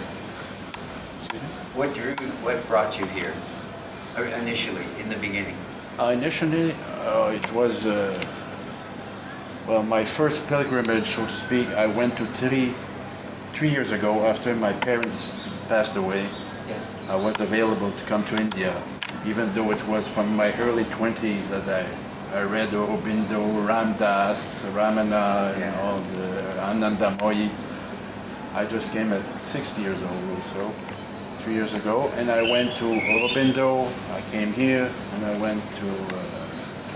What brought you here? Initially, in the beginning? Initially, it was well, my first pilgrimage, so to speak. I went to three years ago after my parents passed away. Yes. I was available to come to India, even though it was from my early 20s that I read Aurobindo, Ramdas, Ramana, and Yeah. all the Anandamoyi. I just came at 60 years old or so, 3 years ago, and I went to Aurobindo, I came here, and I went to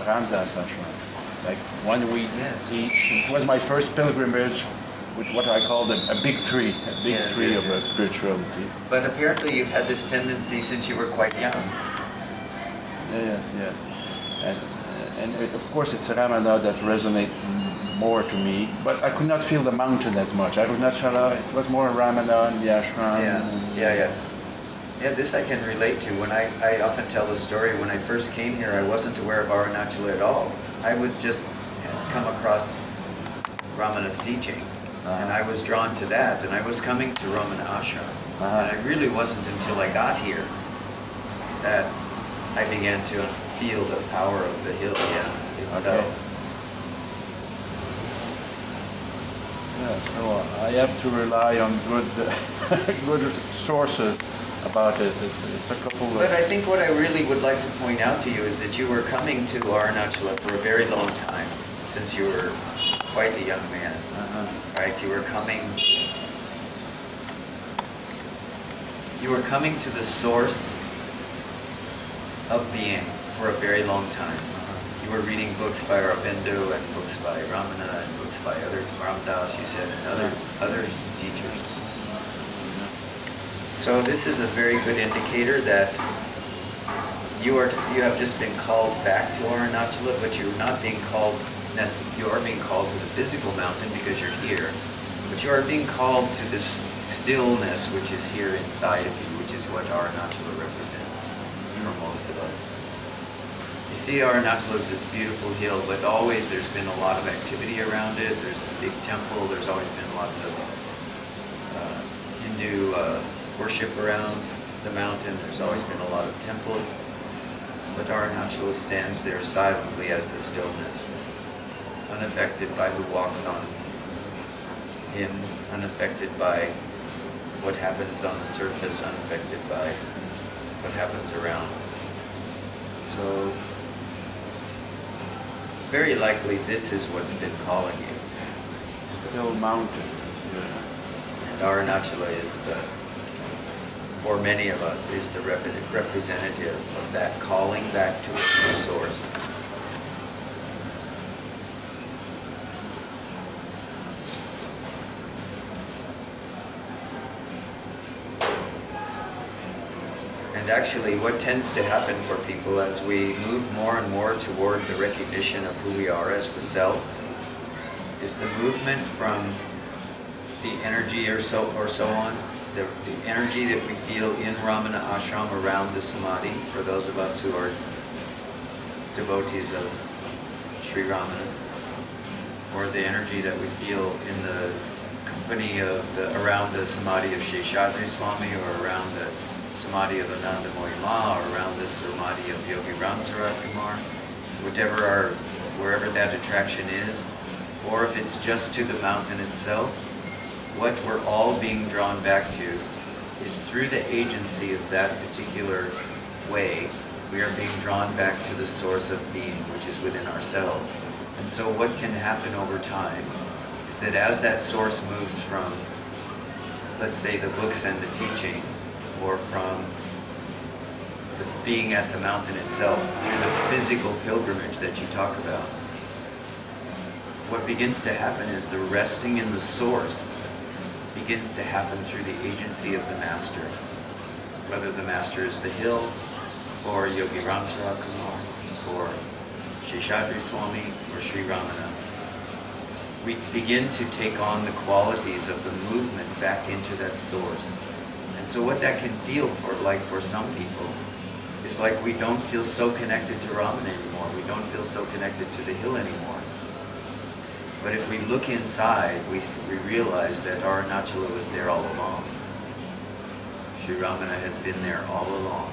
Ramdas ashram, like 1 week Yes. each. It was my first pilgrimage with what I call a big three, Yes, three yes, of yes. spirituality. But apparently you've had this tendency since you were quite young. Yes, yes. And of course it's Ramana that resonates more to me, but I could not feel the mountain as much. Arunachala, it was more Ramana and the ashram. Yeah. Yeah, this I can relate to. When I often tell the story, when I first came here, I wasn't aware of Arunachala at all. I was just come across Ramana's teaching, and I was drawn to that, and I was coming to Ramana ashram. And it really wasn't until I got here that I began to feel the power of the hill itself. Okay. Yeah, so I have to rely on good, good sources about it. It's a couple of... But I think what I really would like to point out to you is that you were coming to Arunachala for a very long time, since you were quite a young man, right? You were coming to the source of being for a very long time. You were reading books by Aurobindo and books by Ramana and books by other Ramdas, you said, and other teachers. So this is a very good indicator that you have just been called back to Arunachala, but you're not being called. You are being called to the physical mountain because you're here, but you are being called to this stillness which is here inside of you, which is what Arunachala represents for most of us. You see, Arunachala is this beautiful hill, but always there's been a lot of activity around it. There's a big temple. There's always been lots of Hindu worship around the mountain. There's always been a lot of temples. But Arunachala stands there silently as the stillness, unaffected by who walks on him, unaffected by what happens on the surface, unaffected by what happens around. So, very likely this is what's been calling you. Still mountain. And Arunachala is for many of us, is the representative of that calling back to the source. And actually, what tends to happen for people as we move more and more toward the recognition of who we are as the self is the movement from the energy or so on, the energy that we feel in Ramana ashram around the samadhi, for those of us who are devotees of Sri Ramana, or the energy that we feel in the company of around the samadhi of Sheshadri Swami, or around the samadhi of Anandamoyi Ma, or around the samadhi of Yogi Ram Sarat Kumar, wherever that attraction is, or if it's just to the mountain itself, what we're all being drawn back to is through the agency of that particular way, we are being drawn back to the source of being, which is within ourselves. And so what can happen over time is that as that source moves from, let's say, the books and the teaching, or from the being at the mountain itself, through the physical pilgrimage that you talk about, what begins to happen is the resting in the source begins to happen through the agency of the master. Whether the master is the hill, or Yogi Ram Sarat Kumar, or Sheshadri Swami, or Sri Ramana, we begin to take on the qualities of the movement back into that source. And so what that can feel like for some people is like we don't feel so connected to Ramana anymore. We don't feel so connected to the hill anymore. But if we look inside, we realize that our Arunachala was there all along. Sri Ramana has been there all along,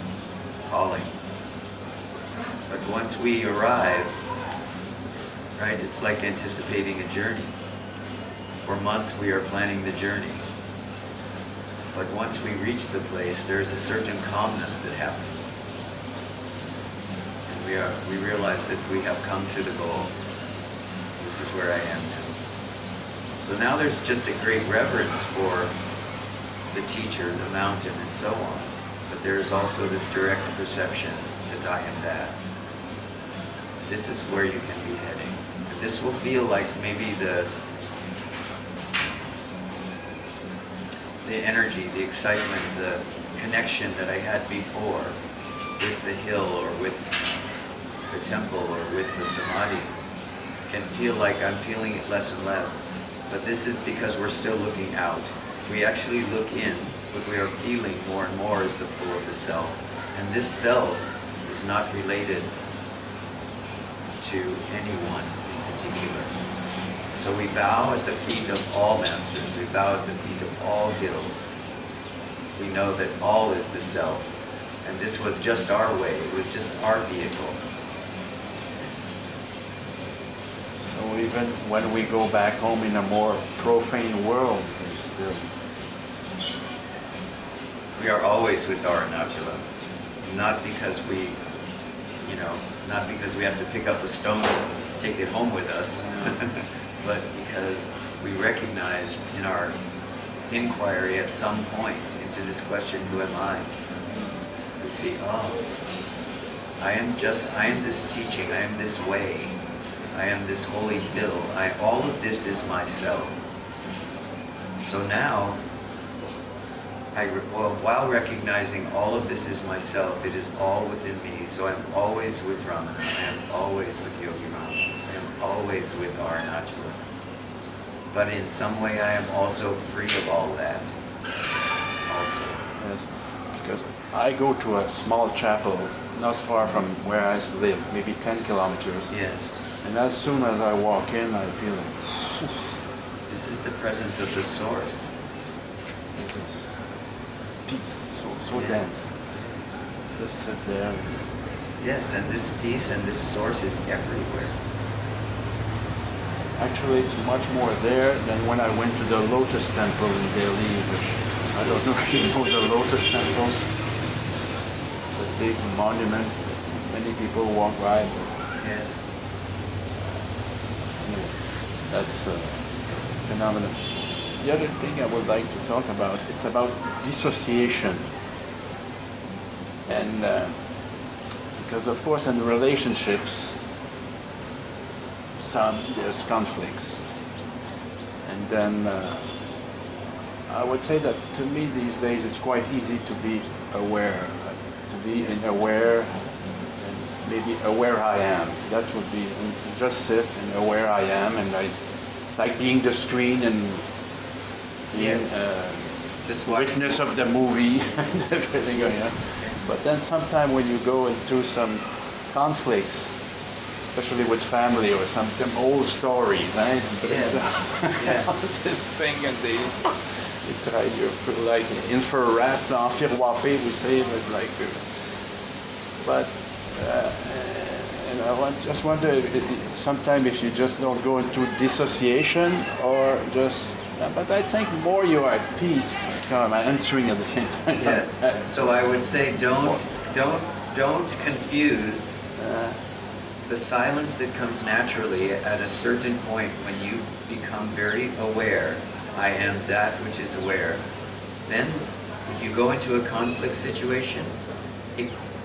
calling. But once we arrive, right, it's like anticipating a journey. For months we are planning the journey. But once we reach the place, there's a certain calmness that happens. And we realize that we have come to the goal. This is where I am now. So now there's just a great reverence for the teacher, the mountain, and so on. But there's also this direct perception that I am that. This is where you can be heading. And this will feel like maybe the energy, the excitement, the connection that I had before with the hill, or with the temple, or with the samadhi, can feel like I'm feeling it less and less. But this is because we're still looking out. If we actually look in, what we are feeling more and more is the pull of the self. And this self is not related to anyone in particular. So we bow at the feet of all masters. We bow at the feet of all hills. We know that all is the self. And this was just our way. It was just our vehicle. So even when we go back home in a more profane world, we are always with our Arunachala. Not because we, not because we have to pick up a stone and take it home with us, but because we recognize in our inquiry at some point into this question, who am I? We see, I am this teaching, I am this way, I am this holy hill, all of this is myself. So now, while recognizing all of this is myself, it is all within me, so I'm always with Ramana, I am always with Yogi Ram, I am always with Arunachala. But in some way I am also free of all that, also. Yes, because I go to a small chapel not far from where I live, maybe 10 kilometers. Yes. And as soon as I walk in, I feel This is the presence of the source. peace, so Yes. dense. Just sit there. Yes, and this peace and this source is everywhere. Actually, it's much more there than when I went to the Lotus Temple in Delhi, which I don't know if you know the Lotus Temple. The big monument. Many people walk by. Yes. Anyway, that's a phenomenon. The other thing I would like to talk about, it's about dissociation. And because of course in relationships, there's conflicts. And then I would say that to me these days it's quite easy to be aware, aware, and maybe aware I am. That would be, just sit and aware I am, and it's like being the screen and being Yes. Just watch. witness of the movie and everything going on. But then sometime when you go into some conflicts, especially with family or something, old stories, eh? Brings out this thing and they try to like infrared, enfirwapé, we say, but like, but and just wonder sometimes if you just don't go into dissociation or just. But I think more you are at peace. I'm answering at the same time. Yes. So I would say don't confuse the silence that comes naturally at a certain point when you become very aware. I am that which is aware. Then, if you go into a conflict situation,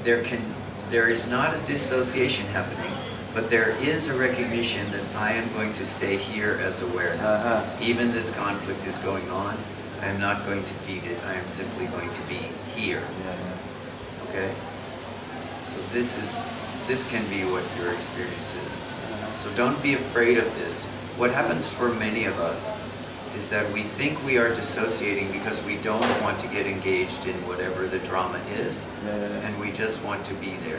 there is not a dissociation happening, but there is a recognition that I am going to stay here as awareness. Even this conflict is going on, I am not going to feed it, I am simply going to be here. Okay? So this can be what your experience is. So don't be afraid of this. What happens for many of us is that we think we are dissociating because we don't want to get engaged in whatever the drama is, and we just want to be there.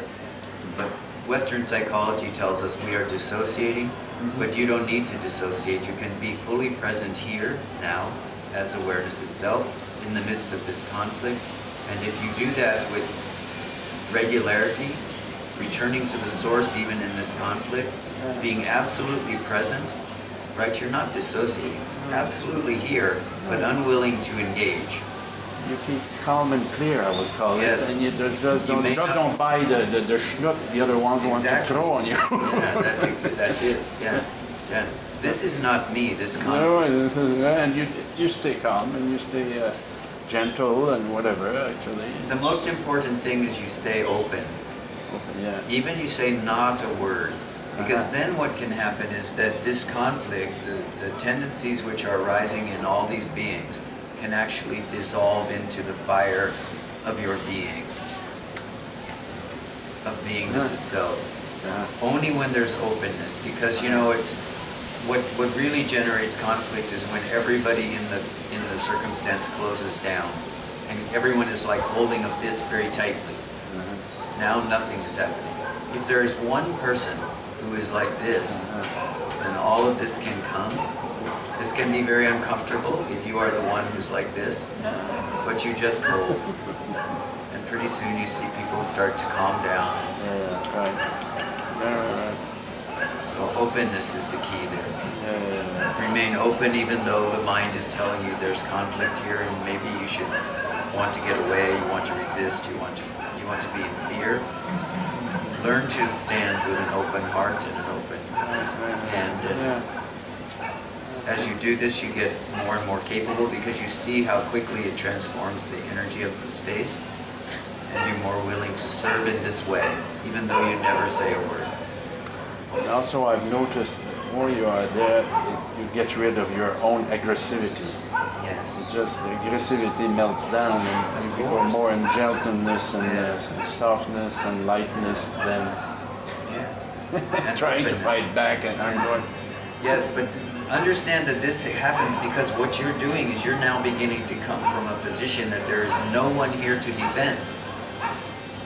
But Western psychology tells us we are dissociating, but you don't need to dissociate. You can be fully present here, now, as awareness itself, in the midst of this conflict. And if you do that with regularity, returning to the source even in this conflict, being absolutely present, right? You're not dissociating. Absolutely here, but unwilling to engage. You keep calm and clear, I would call it. And you just don't buy the schnook the other ones want to throw on you. Yeah, that's it. Yeah. This is not me, this conflict. No, and you stay calm and you stay gentle and whatever, actually. The most important thing is you stay open. Even you say not a word. Because then what can happen is that this conflict, the tendencies which are rising in all these beings, can actually dissolve into the fire of your being, of beingness itself. Only when there's openness, because it's what really generates conflict is when everybody in the circumstance closes down, and everyone is like holding a fist very tightly. Now nothing is happening. If there is one person who is like this, then all of this can come. This can be very uncomfortable if you are the one who's like this, but you just hold. And pretty soon you see people start to calm down. So openness is the key there. Remain open even though the mind is telling you there's conflict here and maybe you should want to get away, you want to resist, you want to be in fear. Learn to stand with an open heart and an open hand. As you do this, you get more and more capable because you see how quickly it transforms the energy of the space, and you're more willing to serve in this way, even though you never say a word. And also, I've noticed the more you are there, you get rid of your own aggressivity. Yes. Just the aggressivity melts down, and you become more in gentleness and softness and lightness than trying to fight back and going. Yes, but understand that this happens because what you're doing is you're now beginning to come from a position that there is no one here to defend.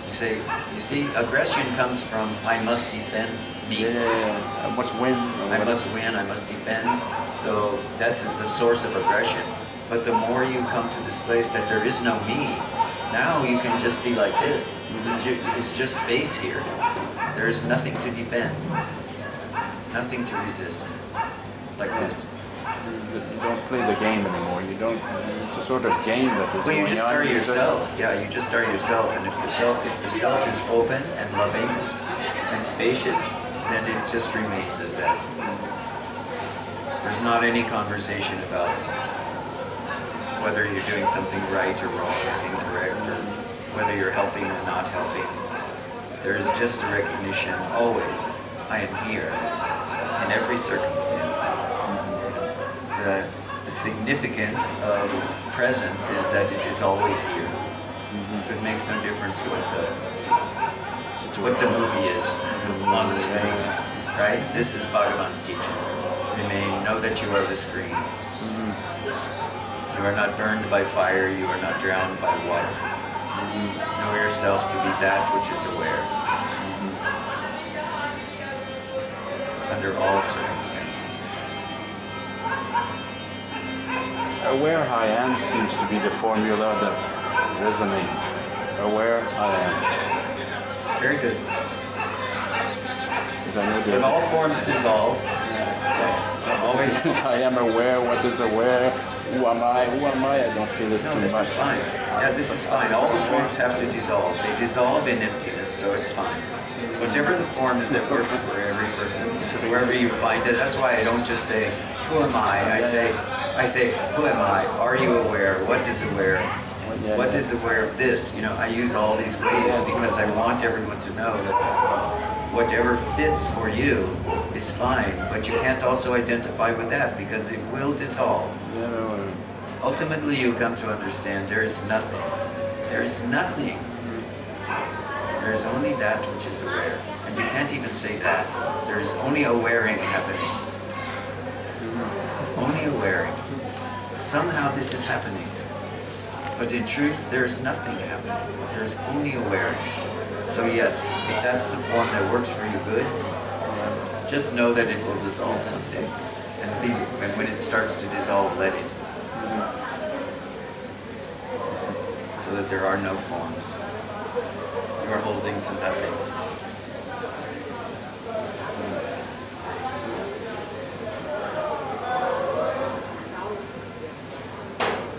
You see, aggression comes from I must defend me. I must win. I must win, I must defend. So this is the source of aggression. But the more you come to this place that there is no me, now you can just be like this. It's just space here. There is nothing to defend, nothing to resist. Like this. You don't play the game anymore. You don't. It's a sort of game that is. Well, you just are yourself. Yeah, you just are yourself. And if the self is open and loving and spacious, then it just remains as that. There's not any conversation about whether you're doing something right or wrong or incorrect, or whether you're helping or not helping. There is just a recognition always, I am here in every circumstance. The significance of presence is that it is always here. So it makes no difference what the movie is on the screen, right? This is Bhagavan's teaching. Know that you are the screen. You are not burned by fire, you are not drowned by water. Know yourself to be that which is aware. under all circumstances. Aware I am seems to be the formula that resonates. Aware I am. Very good. Because I know But there's- all forms dissolve. So always. I am aware, what is aware, who am I, I don't feel it No, too this much. is fine. Yeah, this is fine. All the forms have to dissolve. They dissolve in emptiness, so it's fine. Whatever the form is that works for every person, wherever you find it. That's why I don't just say, who am I? I say, who am I? Are you aware? What is aware? What is aware of this? You know, I use all these ways because I want everyone to know that whatever fits for you is fine, but you can't also identify with that because it will dissolve. Ultimately, you come to understand there is nothing. There is nothing. There is only that which is aware. And you can't even say that. There is only awareing happening. Only awareing. Somehow this is happening. But in truth, there is nothing happening. There is only awareing. So yes, if that's the form that works for you, good. Just know that it will dissolve someday. And when it starts to dissolve, let it. So that there are no forms. You are holding to nothing.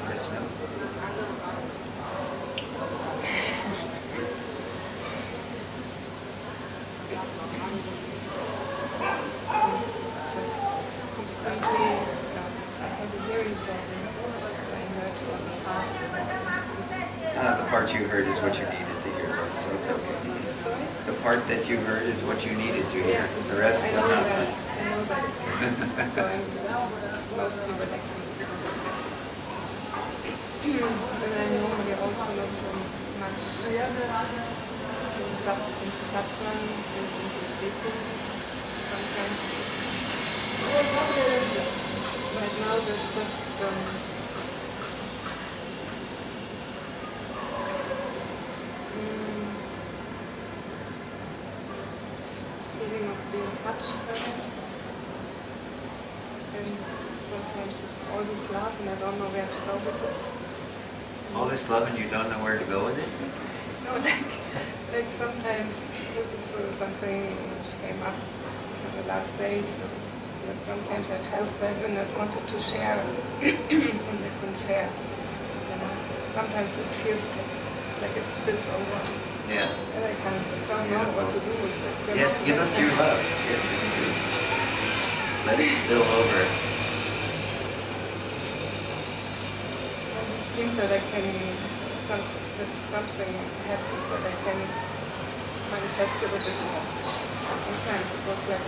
Yes, no. Just completely, I had a hearing problem, so I heard on the half. The part you heard is what you needed to hear, though, so it's okay. Sorry? The part that you heard is what you needed to hear. The rest was not fun. I know that. So I'm mostly relaxing. But I normally also not so much into Satsang and into speaking sometimes. Right now there's just feeling of being touched perhaps. And sometimes it's all this love and I don't know where to go with it. All this love and you don't know where to go with it? No, like sometimes this is something which came up in the last days. That sometimes I felt that when I wanted to share and I couldn't share. Sometimes it feels like it spills over. Yeah. And I don't know what to do with it. Yes, give us your love. Yes, it's good. Let it spill over. It seems that I can, that something happens that I can manifest it a bit more. Sometimes it was like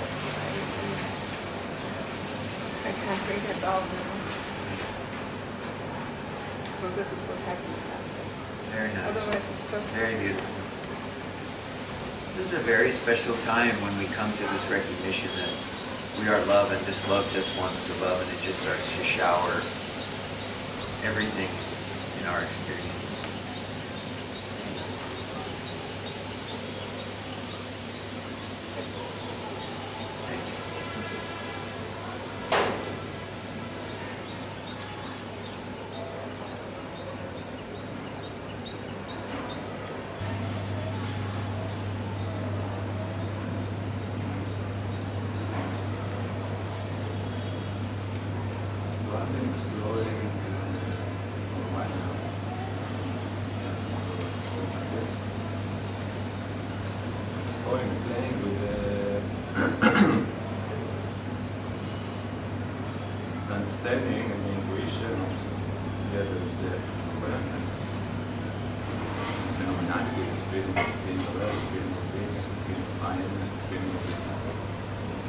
I can't bring it out now. So this is what happened last day. Very nice. Otherwise it's just Very beautiful. This is a very special time when we come to this recognition that we are love and this love just wants to love and it just starts to shower everything in our experience. Thank you. So I've been exploring for a while now. Since I'm here. Exploring, playing with the understanding and the intuition of together is the awareness. Phenomenality, this feeling of being aware, the feeling of beingness, the feeling of I-ness, the feeling of this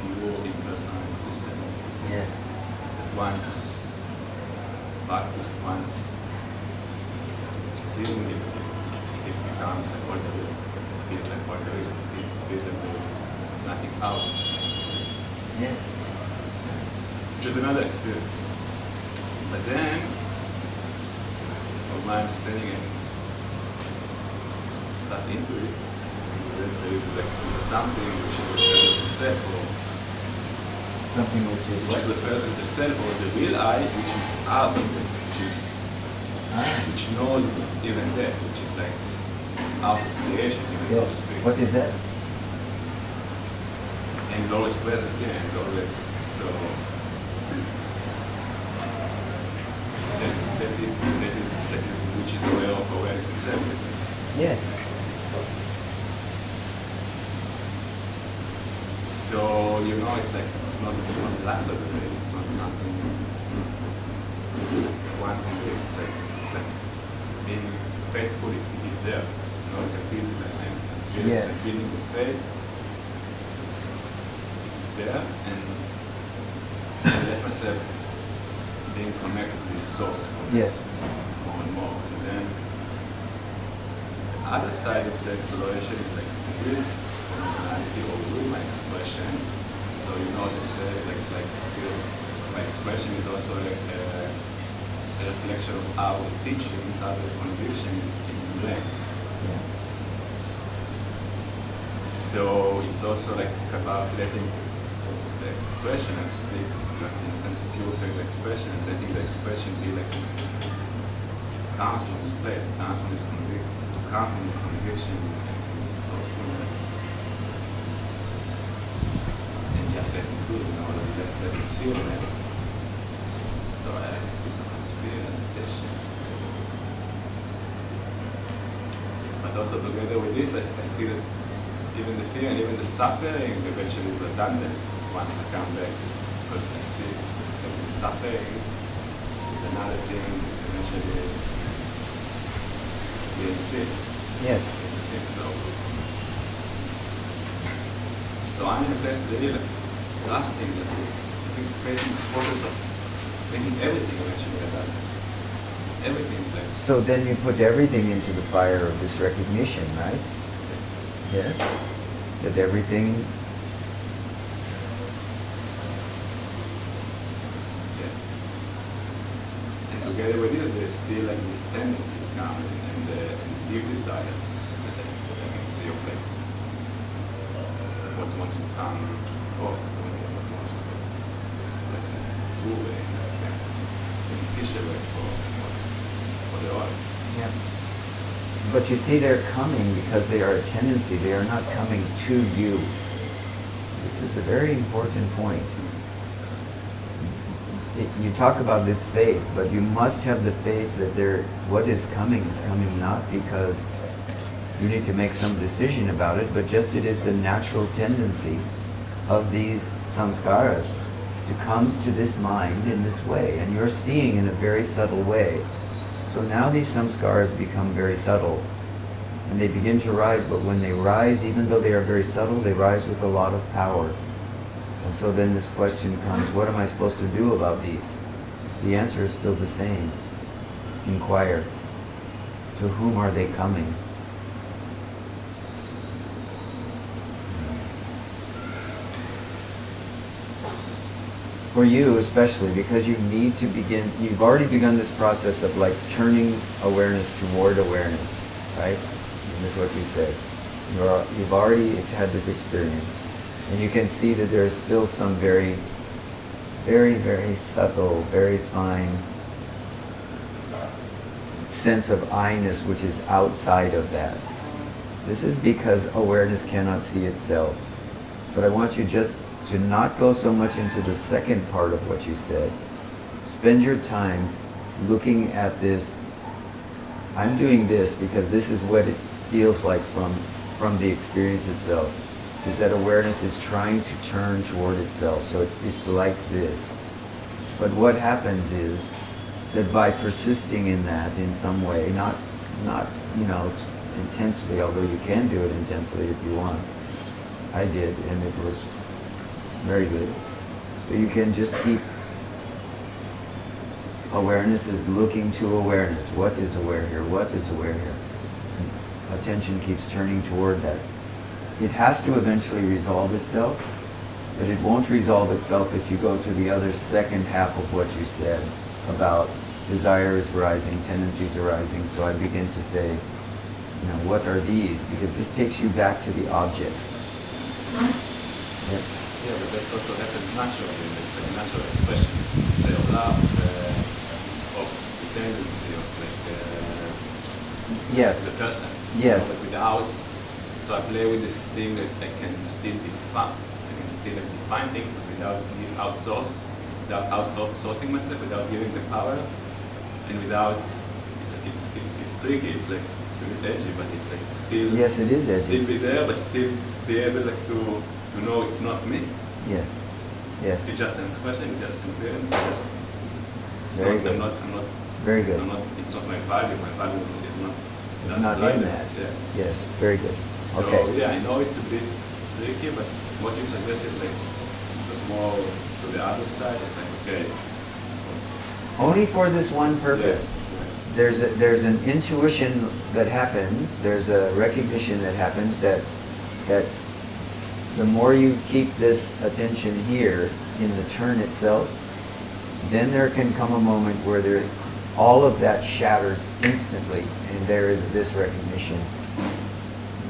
pure impersonal existence. Yes. Once practiced, once seen it, it becomes like what there is. It feels like what there is. It feels like there is nothing out. Yes. Which is another experience. But then, from my understanding and start into it, there is like something which is a self or Something which is which is the first, the self or the real I, which is out of it, which knows even that, which is like out of creation, even so to speak. What is that? And it's always present, yeah, it's always so. That is which is aware of awareness itself. Yes. So you know, it's like it's not the last of the day. It's not something one thing. It's like being faithful. It is there. You know, it's like building that thing. Yes. It's like building the faith. It's there, and I let myself being connected to this source for this more and more. And then the other side of the exploration is like real phenomenality or real my expression. So you know like it's like still my expression is also a reflection of our teachings, our convictions is blend. So it's also like about letting the expression and see, like in a sense, purify the expression and letting the expression be like comes from this place, comes from this conviction, this sourcefulness, and just let it do, you know, let it feel it. So I see some experience, attention. But also together with this, I see that even the fear and even the suffering eventually is redundant once I come back, because I see that the suffering is another thing eventually being seen. Yes. So I'm in a place today that's lasting, that creating this process of making everything eventually redundant. Everything like. So then you put everything into the fire of this recognition, right? Yes. That everything. Yes. And together with this, there's still like these tendencies coming and the deep desires that I can see of like what wants to come forth, what wants to that's a true way, beneficial way for the all. Yeah. But you see, they're coming because they are a tendency. They are not coming to you. This is a very important point. You talk about this faith, but you must have the faith that what is coming not because you need to make some decision about it, but just it is the natural tendency of these samskaras to come to this mind in this way. And you're seeing in a very subtle way. So now these samskaras become very subtle and they begin to rise, but when they rise, even though they are very subtle, they rise with a lot of power. And so then this question comes, what am I supposed to do about these? The answer is still the same. Inquire. To whom are they coming? For you especially, because you need to begin, you've already begun this process of like turning awareness toward awareness, right? And this is what you said. You've already had this experience. And you can see that there's still some very, very, very subtle, very fine sense of I-ness which is outside of that. This is because awareness cannot see itself. But I want you just to not go so much into the second part of what you said. Spend your time looking at this. I'm doing this because this is what it feels like from the experience itself, is that awareness is trying to turn toward itself. So it's like this. But what happens is that by persisting in that in some way, not intensely, although you can do it intensely if you want. I did, and it was very good. So you can just keep, awareness is looking to awareness. What is aware here? What is aware here? And attention keeps turning toward that. It has to eventually resolve itself, but it won't resolve itself if you go to the other second half of what you said about desires rising, tendencies arising. So I begin to say, what are these? Because this takes you back to the objects. Yes. Yeah, but that's also happens naturally. It's like a natural expression, say, of love, of the tendency of Yes. the person. Yes. But without, so I play with this thing that I can still define things, but without outsourcing myself, without giving the power, and without, it's tricky. It's like it's a bit edgy, but it's like still. Yes, it is edgy. Still be there, but still be able like to know it's not me. Yes. Yes. It's just an expression. It's just an appearance. Very good. I'm not. Very good. It's not my value. My value is not. It's not in that. Yeah. Yes. Very good. So Okay. yeah, I know it's a bit tricky, but what you suggested, like more to the other side, it's like okay. Only for this one purpose. Yes. There's an intuition that happens. There's a recognition that happens that the more you keep this attention here in the turn itself, then there can come a moment where all of that shatters instantly, and there is this recognition.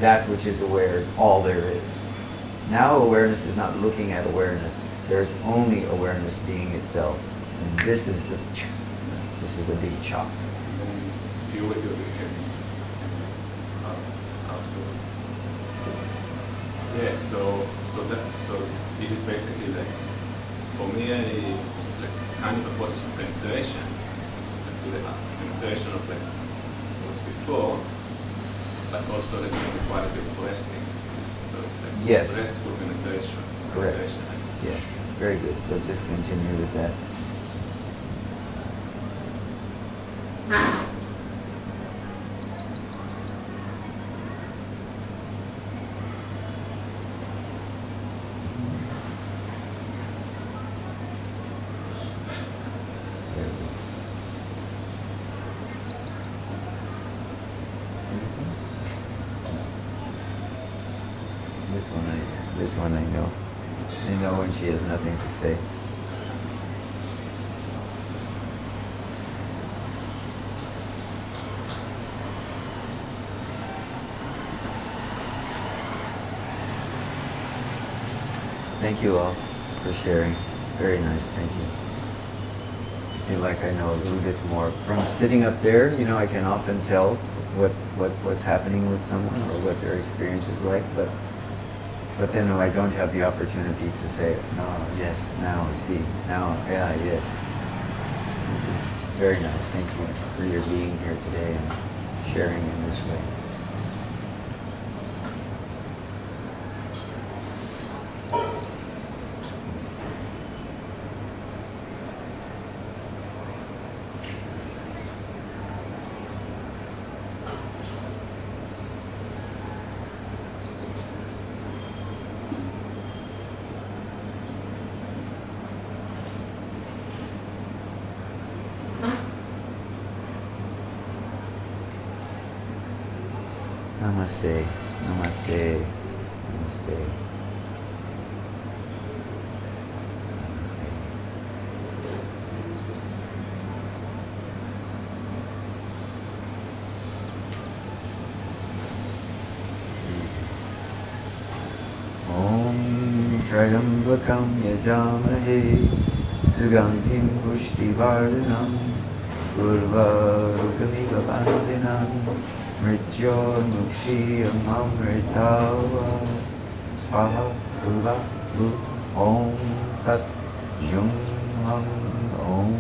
That which is aware is all there is. Now awareness is not looking at awareness. There's only awareness being itself. And this is a big chop. Feel with your yeah, so is it basically like, for me, it's like kind of a process of penetration, like to the penetration of like what's before, but also like the quality of resting. So it's like Yes. restful penetration. Correct. Penetration, I guess. Yes, very good. So just continue with that. Very good. This one I know. I know when she has nothing to say. Thank you all for sharing. Very nice, thank you. I feel like I know a little bit more. From sitting up there, I can often tell what's happening with someone or what their experience is like, but then I don't have the opportunity to say, no, yes, now, see, now, yeah, yes. Very nice. Thank you for your being here today and sharing in this way. Namaste, namaste, namaste. Om Trayambakam Yajamahe Sugandhim Pushtivardhanam Urvarukamiva Bandhanam Mrityormukshiyamamritawa Swaha Bhuva Bhu Om Sat Yum Ham Om